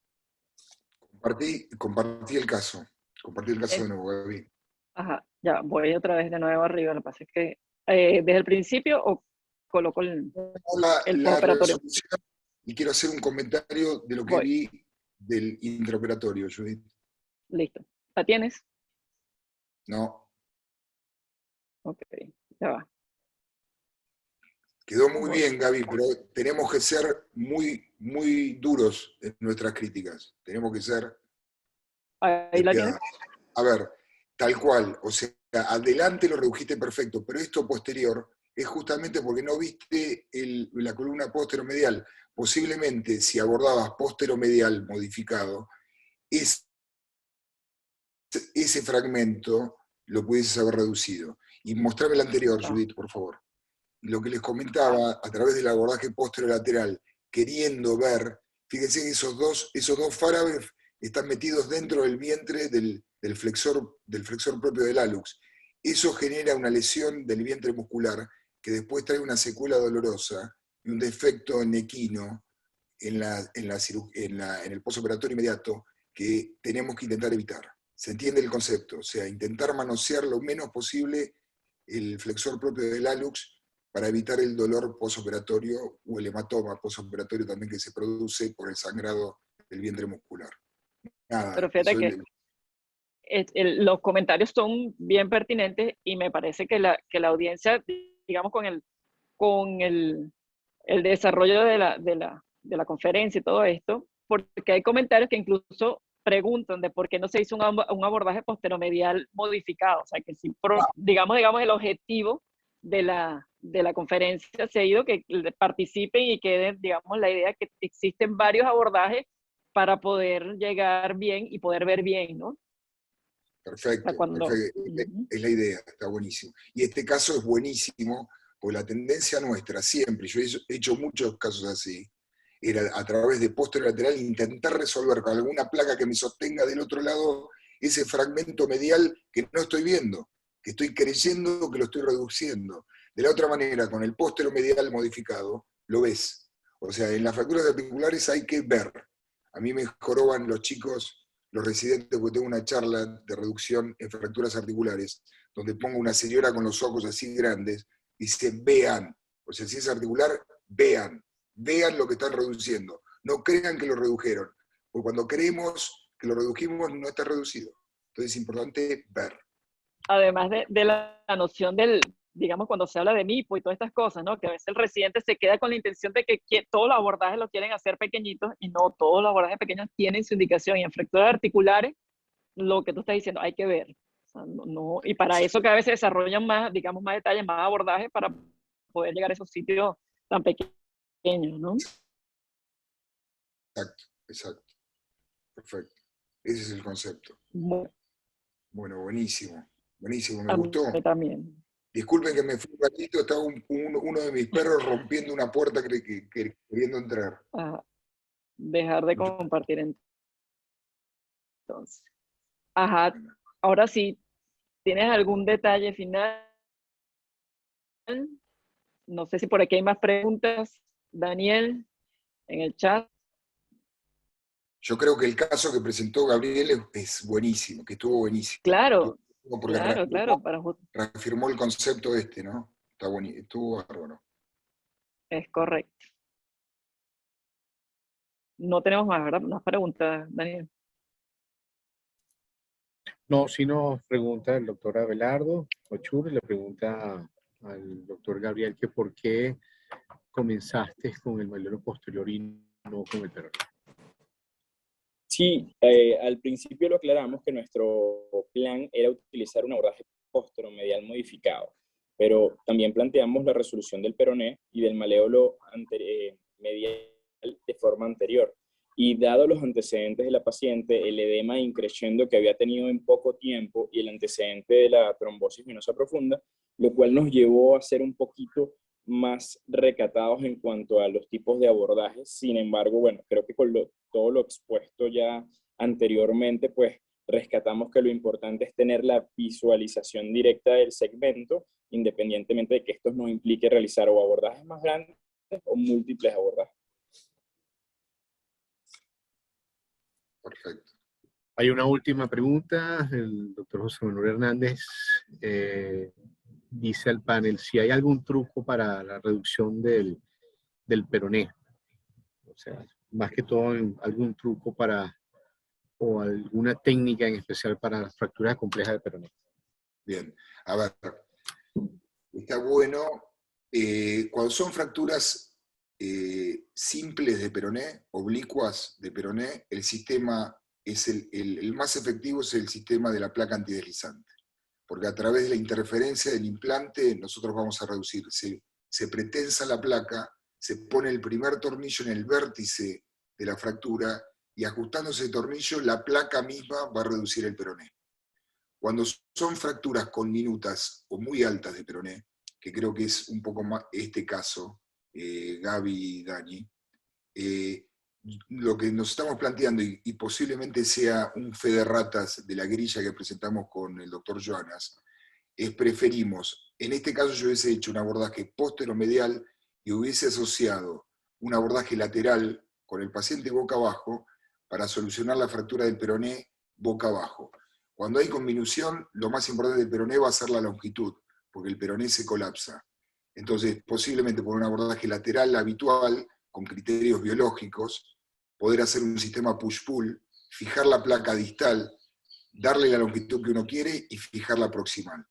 Compartí el caso de nuevo, Gaby. Ajá, ya, voy otra vez de nuevo arriba. Lo que pasa es que desde el principio o coloco el La postoperatorio. resolución, y quiero hacer un comentario de lo que vi del intraoperatorio, Judith. Listo. ¿La tienes? No, Ok, ya va. quedó muy bien, Gaby, pero tenemos que ser muy, muy duros en nuestras críticas. Tenemos que ser Ahí la tienes. despiadados. A ver, tal cual, o sea, adelante lo redujiste perfecto, pero esto posterior es justamente porque no viste la columna posteromedial. Posiblemente, si abordabas posteromedial modificado, ese fragmento lo pudieses haber reducido. Y mostrame el anterior, Judith, por favor. Y lo que les comentaba, a través del abordaje posterolateral, queriendo ver, fíjense que esos dos fárabes están metidos dentro del vientre del flexor propio del hallux. Eso genera una lesión del vientre muscular que después trae una secuela dolorosa y un defecto en equino en el postoperatorio inmediato que tenemos que intentar evitar. ¿Se entiende el concepto? O sea, intentar manosear lo menos posible el flexor propio del hallux para evitar el dolor postoperatorio o el hematoma postoperatorio también que se produce por el sangrado del vientre muscular. Nada, Pero fíjate que los comentarios son bien pertinentes y me parece que la audiencia, digamos, con el desarrollo de la conferencia y todo esto, porque hay comentarios que incluso preguntan de por qué no se hizo un abordaje posteromedial modificado. O sea, que si, digamos, el objetivo de la conferencia se ha ido que participen y queden, digamos, la idea que existen varios abordajes para poder llegar bien y poder ver bien, ¿no? Perfecto, perfecto. Es la idea, está buenísimo. Y este caso es buenísimo, porque la tendencia nuestra siempre, yo he hecho muchos casos así, era a través de posterolateral intentar resolver con alguna placa que me sostenga del otro lado ese fragmento medial que no estoy viendo, que estoy creyendo que lo estoy reduciendo. De la otra manera, con el posteromedial modificado, lo ves. O sea, en las fracturas articulares hay que ver. A mí me joroban los chicos, los residentes, porque tengo una charla de reducción en fracturas articulares, donde pongo una señora con los ojos así grandes, y dice, vean. O sea, si es articular, vean lo que están reduciendo. No crean que lo redujeron, porque cuando creemos que lo redujimos, no está reducido. Entonces es importante ver. Además de la noción del, digamos, cuando se habla de MIPO y todas estas cosas, ¿no? Que a veces el residente se queda con la intención de que todos los abordajes lo quieren hacer pequeñitos y no, todos los abordajes pequeños tienen su indicación. Y en fracturas articulares, lo que tú estás diciendo, hay que ver. O sea, no, y para eso que a veces desarrollan más, digamos, más detalles, más abordajes para poder llegar a esos sitios tan pequeños, ¿no? Exacto. Perfecto. Ese es el concepto. Bueno, buenísimo. Buenísimo, me gustó. A mí también. Disculpen que me fui un ratito, estaba uno de mis perros rompiendo una puerta queriendo entrar. Dejar de compartir entonces. Ajá, ahora sí, ¿tienes algún detalle final? No sé si por aquí hay más preguntas, Daniel, en el chat. Yo creo que el caso que presentó Gabriel es buenísimo, que estuvo buenísimo. Claro, porque claro. Reafirmó el concepto ¿no? Está buenísimo, estuvo bárbaro. Es correcto. No tenemos más, ¿verdad? Más preguntas, Daniel. No, si nos pregunta el doctor Abelardo Ochur, le pregunta al doctor Gabriel que por qué comenzaste con el malleolo posterior y no con el peroné. Sí, al principio lo aclaramos que nuestro plan era utilizar un abordaje posteromedial modificado, pero también planteamos la resolución del peroné y del maléolo medial de forma anterior. Y dado los antecedentes de la paciente, el edema increciendo que había tenido en poco tiempo y el antecedente de la trombosis venosa profunda, lo cual nos llevó a ser un poquito más recatados en cuanto a los tipos de abordajes. Sin embargo, bueno, creo que con todo lo expuesto ya anteriormente, pues rescatamos que lo importante es tener la visualización directa del segmento, independientemente de que esto nos implique realizar o abordajes más grandes o múltiples abordajes. Perfecto. Hay una última pregunta. El doctor José Manuel Hernández dice al panel si hay algún truco para la reducción del peroné. O sea, más que todo, algún truco o alguna técnica en especial para las fracturas complejas de peroné. Bien, a ver, está bueno, cuando son fracturas simples de peroné, oblicuas de peroné, el sistema es el más efectivo es el sistema de la placa antideslizante, porque a través de la interferencia del implante nosotros vamos a reducir, se pretensa la placa, se pone el primer tornillo en el vértice de la fractura, y ajustando ese tornillo, la placa misma va a reducir el peroné. Cuando son fracturas conminutas o muy altas de peroné, que creo que es un poco más este caso, Gaby y Dani, lo que nos estamos planteando, y posiblemente sea un fe de ratas de la grilla que presentamos con el doctor Joanas, es preferimos, en este caso yo hubiese hecho un abordaje posteromedial y hubiese asociado un abordaje lateral con el paciente boca abajo para solucionar la fractura del peroné boca abajo. Cuando hay conminución, lo más importante del peroné va a ser la longitud, porque el peroné se colapsa. Entonces, posiblemente por un abordaje lateral habitual, con criterios biológicos, poder hacer un sistema push-pull, fijar la placa distal, darle la longitud que uno quiere y fijar la proximal.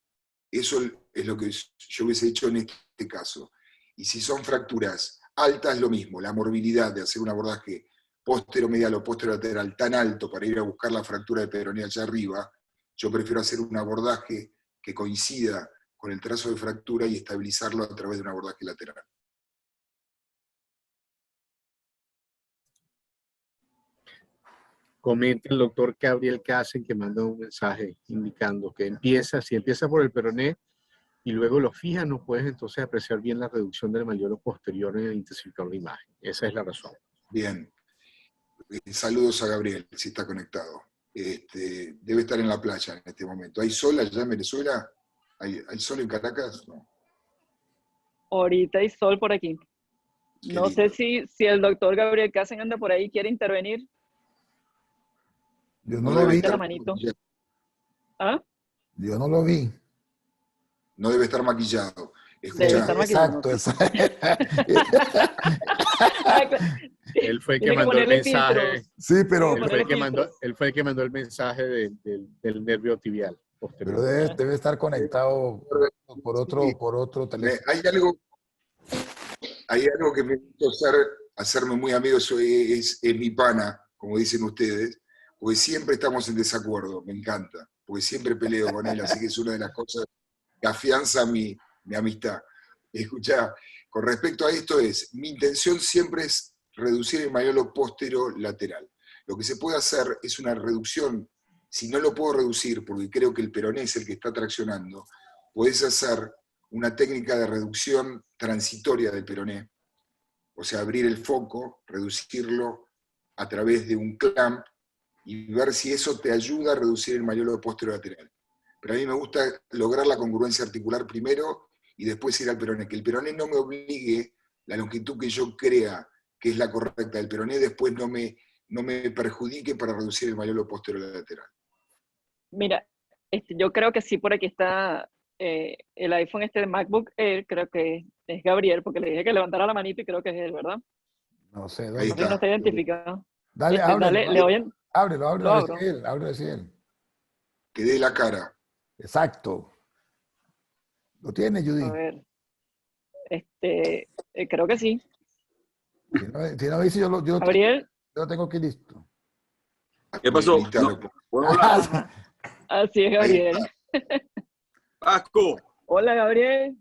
Eso es lo que yo hubiese hecho en este caso. Y si son fracturas altas, lo mismo, la morbilidad de hacer un abordaje posteromedial o posterolateral tan alto para ir a buscar la fractura de peroné allá arriba, yo prefiero hacer un abordaje que coincida con el trazo de fractura y estabilizarlo a través de un abordaje lateral. Comenta el doctor Gabriel Casen que manda un mensaje indicando que si empieza por el peroné y luego lo fija, no puedes entonces apreciar bien la reducción del malleolo posterior en el intensificador de imagen. Esa es la razón. Bien. Saludos a Gabriel, si está conectado. Debe estar en la playa en este momento. ¿Hay sol allá en Venezuela? ¿Hay sol en Caracas? No. Ahorita hay sol por aquí. Qué No lindo. sé si el doctor Gabriel Casen anda por ahí y quiere intervenir. Yo no No lo debe vi. estar La manito. maquillado. ¿Ah? Yo no lo vi. No debe estar maquillado. Debe Escucha, estar maquillado. Exacto. Él fue el que Tiene mandó el ponerle mensaje. filtros. Sí, pero, Tiene que ponerle Él fue el que mandó el mensaje del nervio tibial posterior. pero debe estar conectado por otro teléfono. hay algo que me gusta hacerme muy amigo, eso es mi pana, como dicen ustedes, porque siempre estamos en desacuerdo, me encanta, porque siempre peleo con él, así que es una de las cosas que afianza mi amistad. Escuchá, con respecto a esto mi intención siempre es reducir el malleolo posterolateral. Lo que se puede hacer es una reducción, si no lo puedo reducir, porque creo que el peroné es el que está traccionando, podés hacer una técnica de reducción transitoria del peroné, o sea, abrir el foco, reducirlo a través de un clamp y ver si eso te ayuda a reducir el malleolo posterolateral. Pero a mí me gusta lograr la congruencia articular primero y después ir al peroné. Que el peroné no me obligue, la longitud que yo crea que es la correcta del peroné, después no me perjudique para reducir el malleolo posterolateral. Mira, yo creo que sí, por aquí está el iPhone de MacBook Air, creo que es Gabriel, porque le dije que levantara la manito y creo que es él, ¿verdad? No sé, Ahí ¿dónde? No sé si no está identificado. Dale, Dale, le oyen. ábrelo, Lo abro. ábrelo si él. Que dé la cara. Exacto. ¿Lo tiene, Judy? A ver. Creo que sí. Si no dice, yo Gabriel. lo tengo aquí listo. ¿Qué pasó? Grítalo, No, ¿puedo hablar? Así es, Gabriel. Vasco. Hola, Gabriel.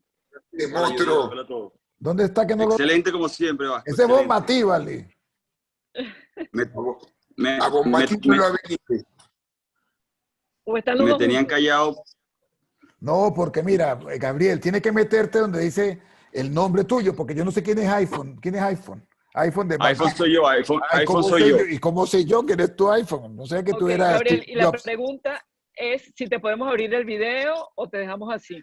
Monstruo. Hola a todos. ¿Dónde está que no Excelente como siempre, Vasco. Ese es excelente. Bombatí, vale. A Bombatí no lo aveniste. ¿O están los me dos tenían juntos? callado. No, porque mira, Gabriel, tiene que meterte donde dice el nombre tuyo, porque yo no sé quién es iPhone. ¿Quién es iPhone? iPhone de iPhone Mac. soy yo, iPhone, Ay, iPhone ¿cómo soy sé yo. ¿Y cómo sé yo que eres tu iPhone? No sé que tú Ok, eras Gabriel, Steve y la Jobs. pregunta es si te podemos abrir el video o te dejamos así.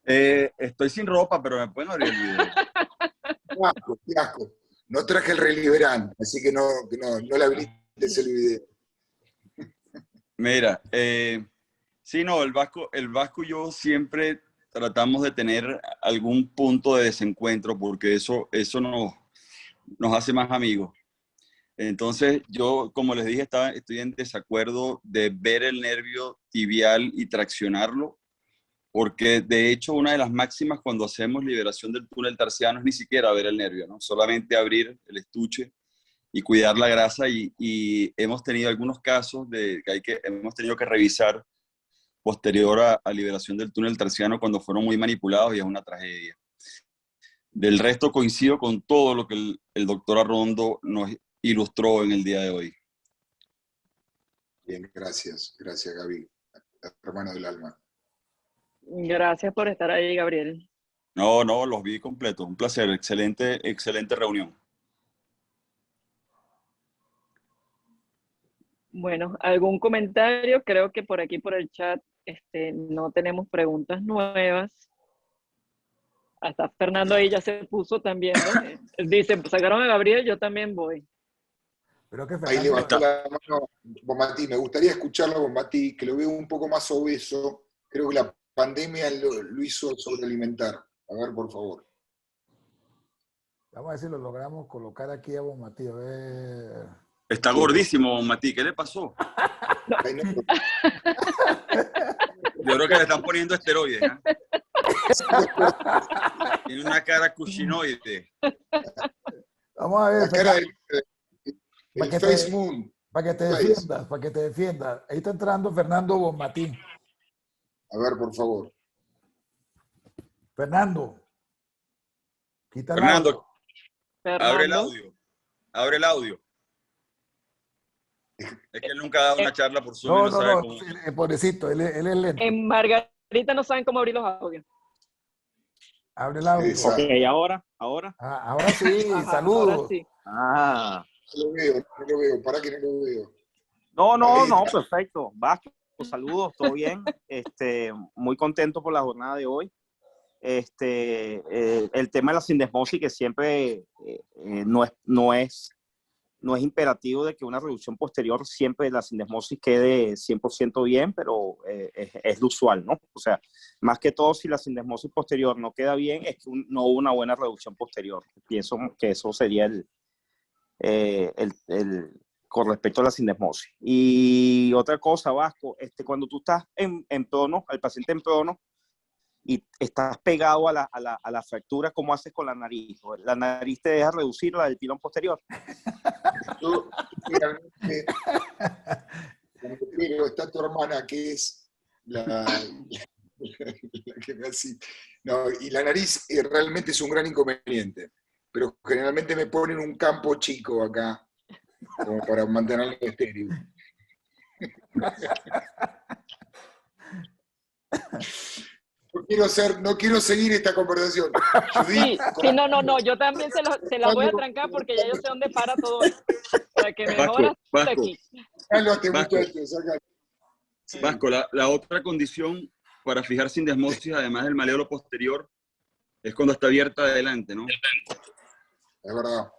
Estoy sin ropa, pero me pueden abrir el video. Qué asco, qué asco. No traje el Reliberán, así que no le habilites el video. Mira, sí, no, el Vasco y yo siempre tratamos de tener algún punto de desencuentro porque eso nos hace más amigos. Entonces, yo, como les dije, estoy en desacuerdo de ver el nervio tibial y traccionarlo, porque de hecho una de las máximas cuando hacemos liberación del túnel tarsiano es ni siquiera ver el nervio, ¿no? Solamente abrir el estuche y cuidar la grasa y hemos tenido algunos casos de que hemos tenido que revisar posterior a liberación del túnel tarsiano cuando fueron muy manipulados y es una tragedia. Del resto coincido con todo lo que el doctor Arrondo nos ilustró en el día de hoy. Bien, gracias Gaby, hermano del alma. Gracias por estar ahí, Gabriel. No, los vi completos. Un placer. Excelente reunión. Bueno, ¿algún comentario? Creo que por aquí, por el chat, no tenemos preguntas nuevas. Hasta Fernando ahí ya se puso también, ¿ves? Él dice, sacaron a Gabriel, yo también voy. Pero que Ahí Fernando, levantó la mano Bonmatí. Me gustaría escucharlo a Bonmatí, que lo veo un poco más obeso. Creo que la pandemia lo hizo sobrealimentar. A ver, por favor. vamos a ver si lo logramos colocar aquí a Bonmatí. A ver. Está gordísimo, Mati. ¿Qué le pasó? Ay, no, Yo creo que le están poniendo esteroides. ¿Eh? Tiene una cara cushinoide. Vamos a ver, la cara Fernando, del Face Moon. para que te Face. defiendas, para que te defiendas. Ahí está entrando Fernando Bonmatí. A ver, por favor. Fernando, quita el Fernando, audio. abre el Fernando. audio. Abre el audio. Es que él nunca ha dado una charla por Zoom y no sabe cómo. Pobrecito, él es lento. En Margarita no saben cómo abrir los audios. Abre el audio. Exacto. Ok, ahora. Ahora sí, Ajá, saludos. ahora sí. Ah. No lo veo. Para que no lo veo. No, perfecto. Vasco, saludos, todo bien. Muy contento por la jornada de hoy. El tema de la sindesmosis, que siempre no es imperativo de que una reducción posterior siempre la sindesmosis quede 100% bien, pero es lo usual, ¿no? O sea, más que todo, si la sindesmosis posterior no queda bien, es que no hubo una buena reducción posterior. Pienso que eso sería con respecto a la sindesmosis. Y otra cosa, Vasco, cuando tú estás en prono, al paciente en prono, y estás pegado a la fractura, ¿cómo haces con la nariz? ¿La nariz te deja reducir la del pilón posterior? Yo realmente, pero está tu hermana, que es la que me hace. No, y la nariz realmente es un gran inconveniente, pero generalmente me ponen un campo chico acá, como para mantenerlo estéril. No quiero seguir esta conversación. Judith, Sí, no, yo también se la voy a trancar porque ya yo sé dónde para todo esto. Para que mejor hasta aquí. Vasco, la otra condición para fijar sindesmosis, además del maleolo posterior, es cuando está abierta adelante, ¿no? Es verdad.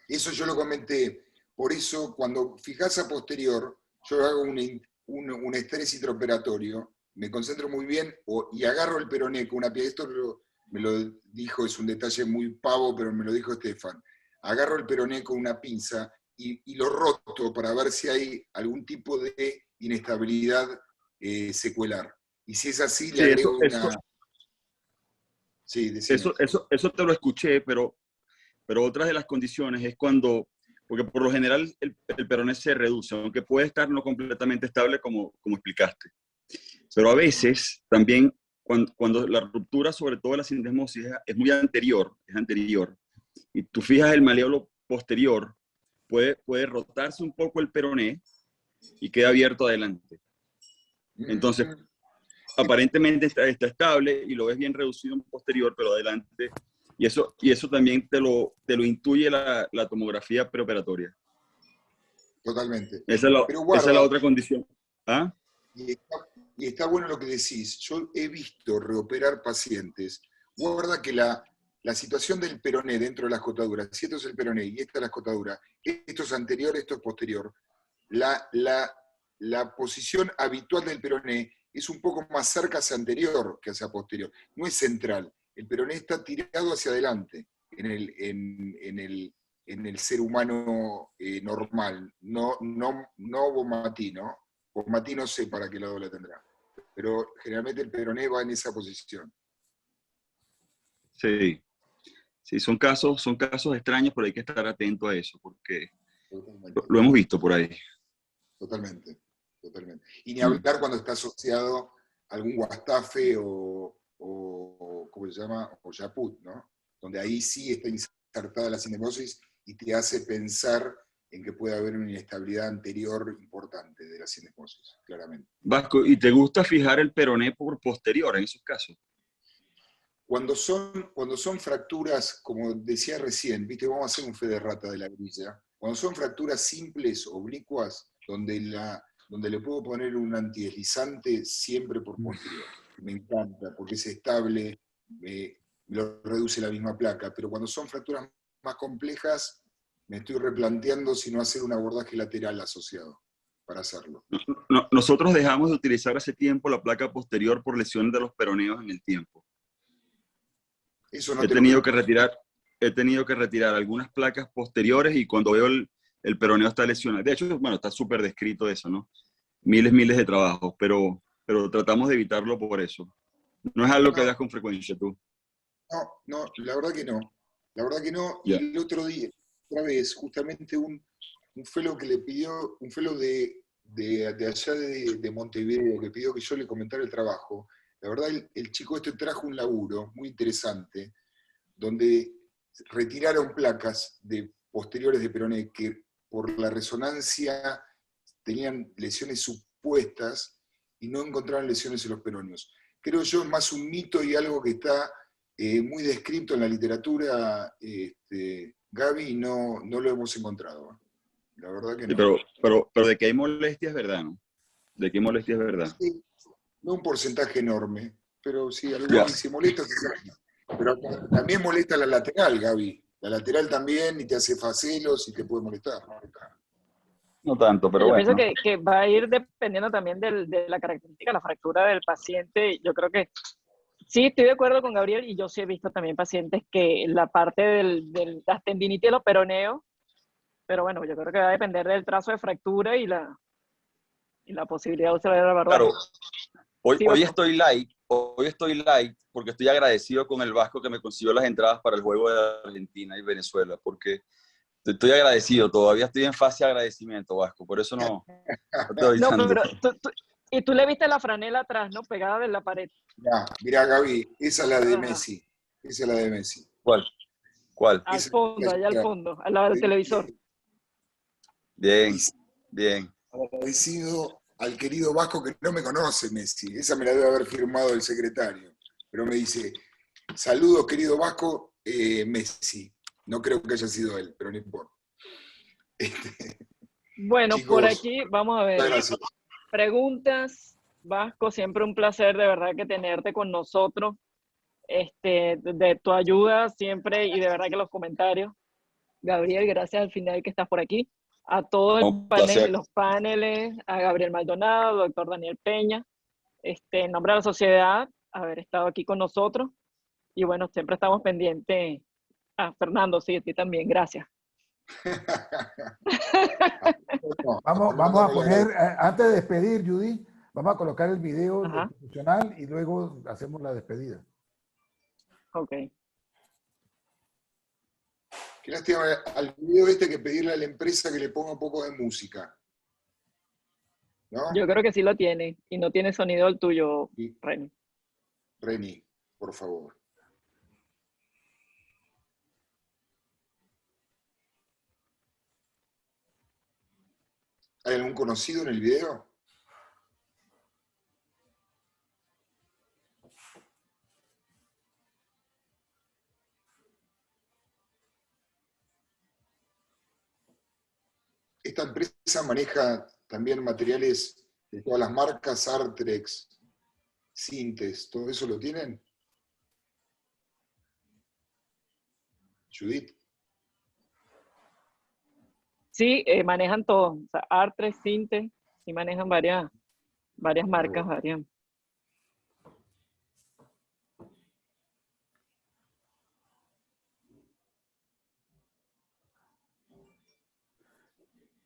Eso yo lo comenté. Por eso, cuando fijas a posterior, yo hago un estrés intraoperatorio, me concentro muy bien y agarro el peroné con una pieza. Esto me lo dijo, es un detalle muy pavo, pero me lo dijo Estefan. Agarro el peroné con una pinza y lo roto para ver si hay algún tipo de inestabilidad secuelar. Y si es así, le agrego una... Sí, decime. Eso te lo escuché, pero otra de las condiciones es cuando, porque por lo general el peroné se reduce, aunque puede estar no completamente estable como explicaste. Pero a veces también cuando la ruptura, sobre todo la sindesmosis, es muy anterior, y tú fijas el maleolo posterior, puede rotarse un poco el peroné y queda abierto adelante. Entonces, aparentemente está estable y lo ves bien reducido en posterior, pero adelante Y eso también te lo intuye la tomografía preoperatoria. Totalmente. Pero Esa es la guarda, otra condición. ¿Ah? y está bueno lo que decís. Yo he visto reoperar pacientes. Guarda que la situación del peroné dentro de la escotadura, si esto es el peroné y esta es la escotadura, esto es anterior, esto es posterior, la posición habitual del peroné es un poco más cerca hacia anterior que hacia posterior. No es central. El peroné está tirado hacia adelante en el ser humano normal, no Bonmatí, ¿no? Bonmatí no sé para qué lado la tendrá, pero generalmente el peroné va en esa posición. Sí. Sí, son casos extraños, pero hay que estar atento a eso, porque lo hemos visto por ahí. Totalmente. Y ni hablar cuando está asociado a algún guastafe o ¿cómo se llama? O yaput, ¿no? Donde ahí sí está insertada la sinemosis y te hace pensar en que puede haber una inestabilidad anterior importante de la sinemosis, claramente. Vasco, ¿y te gusta fijar el peroné por posterior en esos casos? Cuando son fracturas, como decía recién, ¿viste? Vamos a hacer un fe de rata de la grilla. Cuando son fracturas simples, oblicuas, donde le puedo poner un antideslizante siempre por posterior. Me encanta, porque es estable, lo reduce la misma placa. Pero cuando son fracturas más complejas, me estoy replanteando si no hacer un abordaje lateral asociado para hacerlo. Nosotros dejamos de utilizar hace tiempo la placa posterior por lesiones de los peroneos en el tiempo. Eso no He tenido que retirar algunas placas posteriores y cuando veo el peroneo está lesionado. De hecho, bueno, está súper descrito eso, ¿no? Miles de trabajos, pero tratamos de evitarlo por eso. No es algo que hagas con frecuencia tú. No, la verdad que no. La verdad que no. Yeah. Y el otro día, otra vez, justamente un fellow que le pidió, un fellow de allá de Montevideo, que pidió que yo le comentara el trabajo. La verdad, el chico este trajo un laburo muy interesante, donde retiraron placas de posteriores de peroné que por la resonancia tenían lesiones supuestas y no encontraron lesiones en los peroneos. Creo yo es más un mito y algo que está muy descrito en la literatura, Gaby, y no lo hemos encontrado. La verdad que no. Sí, pero de que hay molestia es verdad, ¿no? De que hay molestia es verdad. Sí, no un porcentaje enorme, pero sí, algo Yeah. que se molesta, se saca. Pero también molesta la lateral, Gaby. La lateral también, y te hace facelos y te puede molestar. No tanto, pero Yo bueno. pienso que va a ir dependiendo también de la característica, la fractura del paciente. Yo creo que sí, estoy de acuerdo con Gabriel y yo sí he visto también pacientes que la parte de las tendinitis de los peroneos, pero bueno, yo creo que va a depender del trazo de fractura y la posibilidad de usar el abordaje. Claro, hoy Sí, Vasco. hoy estoy light porque estoy agradecido con el Vasco que me consiguió las entradas para el juego de Argentina y Venezuela, porque estoy agradecido, todavía estoy en fase de agradecimiento, Vasco, por eso no te doy No, tanto. pero y tú le viste la franela atrás, ¿no? Pegada de la pared. Mirá, Gaby, esa es la de Messi. Esa es la de Messi. ¿Cuál? Al Esa fondo, allá al fondo, al lado del televisor. Bien. Agradecido al querido Vasco que no me conoce, Messi. Esa me la debe haber firmado el secretario. Pero me dice, saludos, querido Vasco, Messi. No creo que haya sido él, pero no importa. Bueno, Chicos, por aquí vamos a ver. gracias. Preguntas, Vasco, siempre un placer de verdad que tenerte con nosotros. De tu ayuda siempre y de verdad que los comentarios. Gabriel, gracias al final que estás por aquí. A todos los paneles, a Gabriel Maldonado, doctor Daniel Peña, en nombre de la sociedad, haber estado aquí con nosotros. Y bueno, siempre estamos pendientes. Fernando, sí, a ti también, gracias. Vamos a poner, antes de despedir, Judy, vamos a colocar el video institucional y luego hacemos la despedida. Ok. Qué lástima al video que pedirle a la empresa que le ponga un poco de música. ¿No? Yo creo que sí lo tiene y no tiene sonido el tuyo, Reni. Reni, por favor. ¿Hay algún conocido en el video? esta empresa maneja también materiales de todas las marcas, Artrex, Sintes, ¿todo eso lo tienen? Judith. Sí, manejan todo. O sea, Artres, Sinte, sí manejan varias marcas, varias.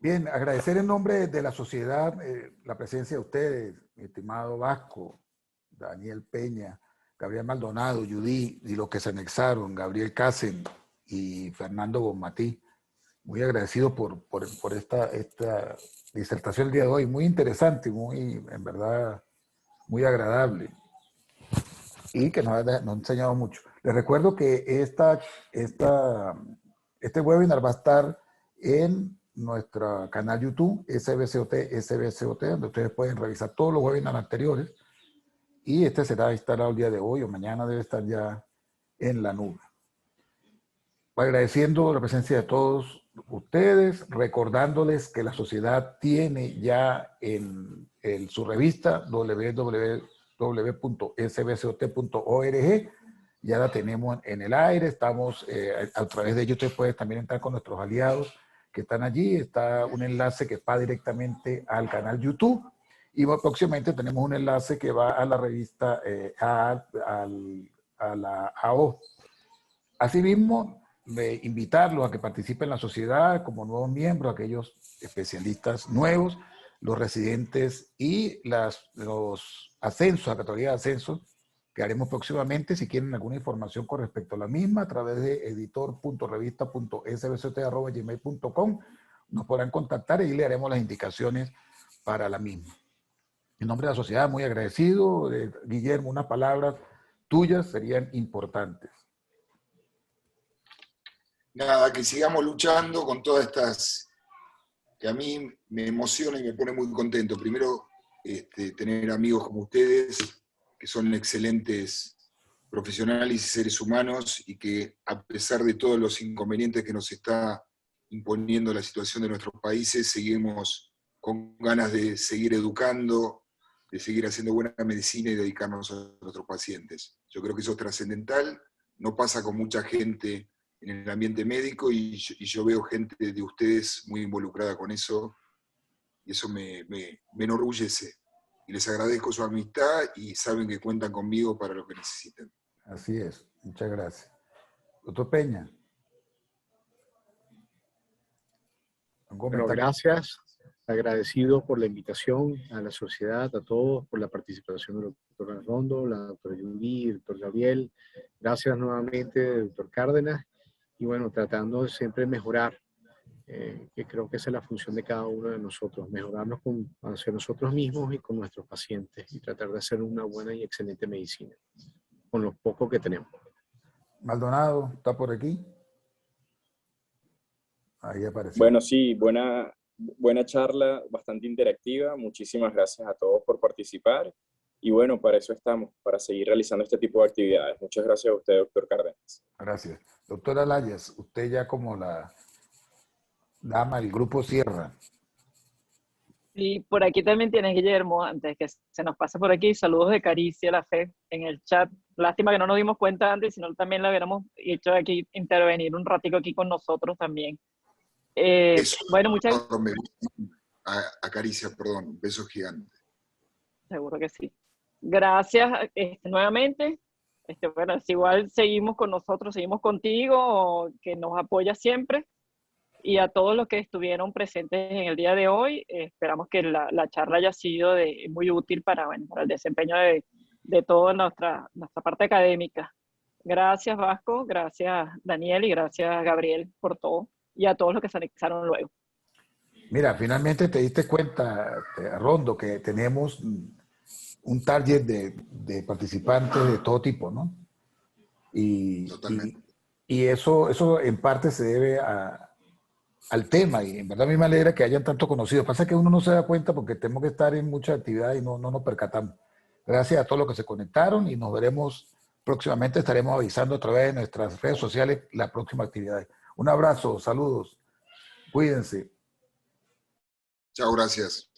Bien, agradecer en nombre de la sociedad la presencia de ustedes, mi estimado Vasco, Daniel Peña, Gabriel Maldonado, Judy y los que se anexaron, Gabriel Casen y Fernando Bonmatí. Muy agradecido por esta disertación el día de hoy, muy interesante, en verdad, muy agradable y que nos ha enseñado mucho. Les recuerdo que este webinar va a estar en nuestro canal YouTube, SBCOT, donde ustedes pueden revisar todos los webinars anteriores y este será instalado el día de hoy o mañana debe estar ya en la nube. Agradeciendo la presencia de todos ustedes, recordándoles que la sociedad tiene ya en su revista www.sbcot.org, ya la tenemos en el aire, estamos a través de ello ustedes pueden también entrar con nuestros aliados que están allí, está un enlace que va directamente al canal YouTube y próximamente tenemos un enlace que va a la revista, a la AO. Asimismo, invitarlos a que participen en la sociedad como nuevos miembros, aquellos especialistas nuevos, los residentes y los ascensos, la categoría de ascensos que haremos próximamente. Si quieren alguna información con respecto a la misma, a través de editor.revista.sbct@gmail.com nos podrán contactar y le haremos las indicaciones para la misma. En nombre de la sociedad, muy agradecido. Guillermo, unas palabras tuyas serían importantes. Nada, que sigamos luchando con todas estas, que a mí me emociona y me pone muy contento. Primero, tener amigos como ustedes, que son excelentes profesionales y seres humanos, y que a pesar de todos los inconvenientes que nos está imponiendo la situación de nuestros países, seguimos con ganas de seguir educando, de seguir haciendo buena medicina y dedicarnos a nuestros pacientes. Yo creo que eso es trascendental, no pasa con mucha gente en el ambiente médico y yo veo gente de ustedes muy involucrada con eso y eso me enorgullece. Y les agradezco su amistad y saben que cuentan conmigo para lo que necesiten. Así es, muchas gracias. Doctor Peña. Bueno, gracias. Agradecido por la invitación a la sociedad, a todos, por la participación del doctor Arrondo, la doctora Judy, el doctor Gabriel. Gracias nuevamente, doctor Cárdenas. Y bueno, tratando de siempre mejorar, que creo que esa es la función de cada uno de nosotros, mejorarnos hacia nosotros mismos y con nuestros pacientes y tratar de hacer una buena y excelente medicina con lo poco que tenemos. Maldonado, ¿está por aquí? Ahí apareció. Bueno, sí, buena charla, bastante interactiva. Muchísimas gracias a todos por participar. Y bueno, para eso estamos, para seguir realizando este tipo de actividades. Muchas gracias a usted, doctor Cárdenas. Gracias. Doctora Layas, usted ya como la dama del Grupo Sierra. Y por aquí también tienes, Guillermo, antes que se nos pase por aquí, saludos de Caricia La Fe en el chat. Lástima que no nos dimos cuenta antes, sino también la hubiéramos hecho aquí intervenir un ratico aquí con nosotros también. Bueno, muchas gracias. A Caricia, perdón, besos gigantes. Seguro que sí. Gracias nuevamente. Bueno, es igual seguimos con nosotros, seguimos contigo, que nos apoya siempre. Y a todos los que estuvieron presentes en el día de hoy, esperamos que la charla haya sido muy útil para el desempeño de toda nuestra parte académica. Gracias, Vasco, gracias, Daniel, y gracias, Gabriel, por todo. Y a todos los que se anexaron luego. Mira, finalmente te diste cuenta, Rondo, que tenemos un target de participantes de todo tipo, ¿no? Y eso en parte se debe al tema, y en verdad a mí me alegra que hayan tanto conocido. Pasa que uno no se da cuenta porque tenemos que estar en muchas actividades y no nos percatamos. Gracias a todos los que se conectaron y nos veremos próximamente. Estaremos avisando a través de nuestras redes sociales la próxima actividad. Un abrazo, saludos, cuídense. Chao, gracias.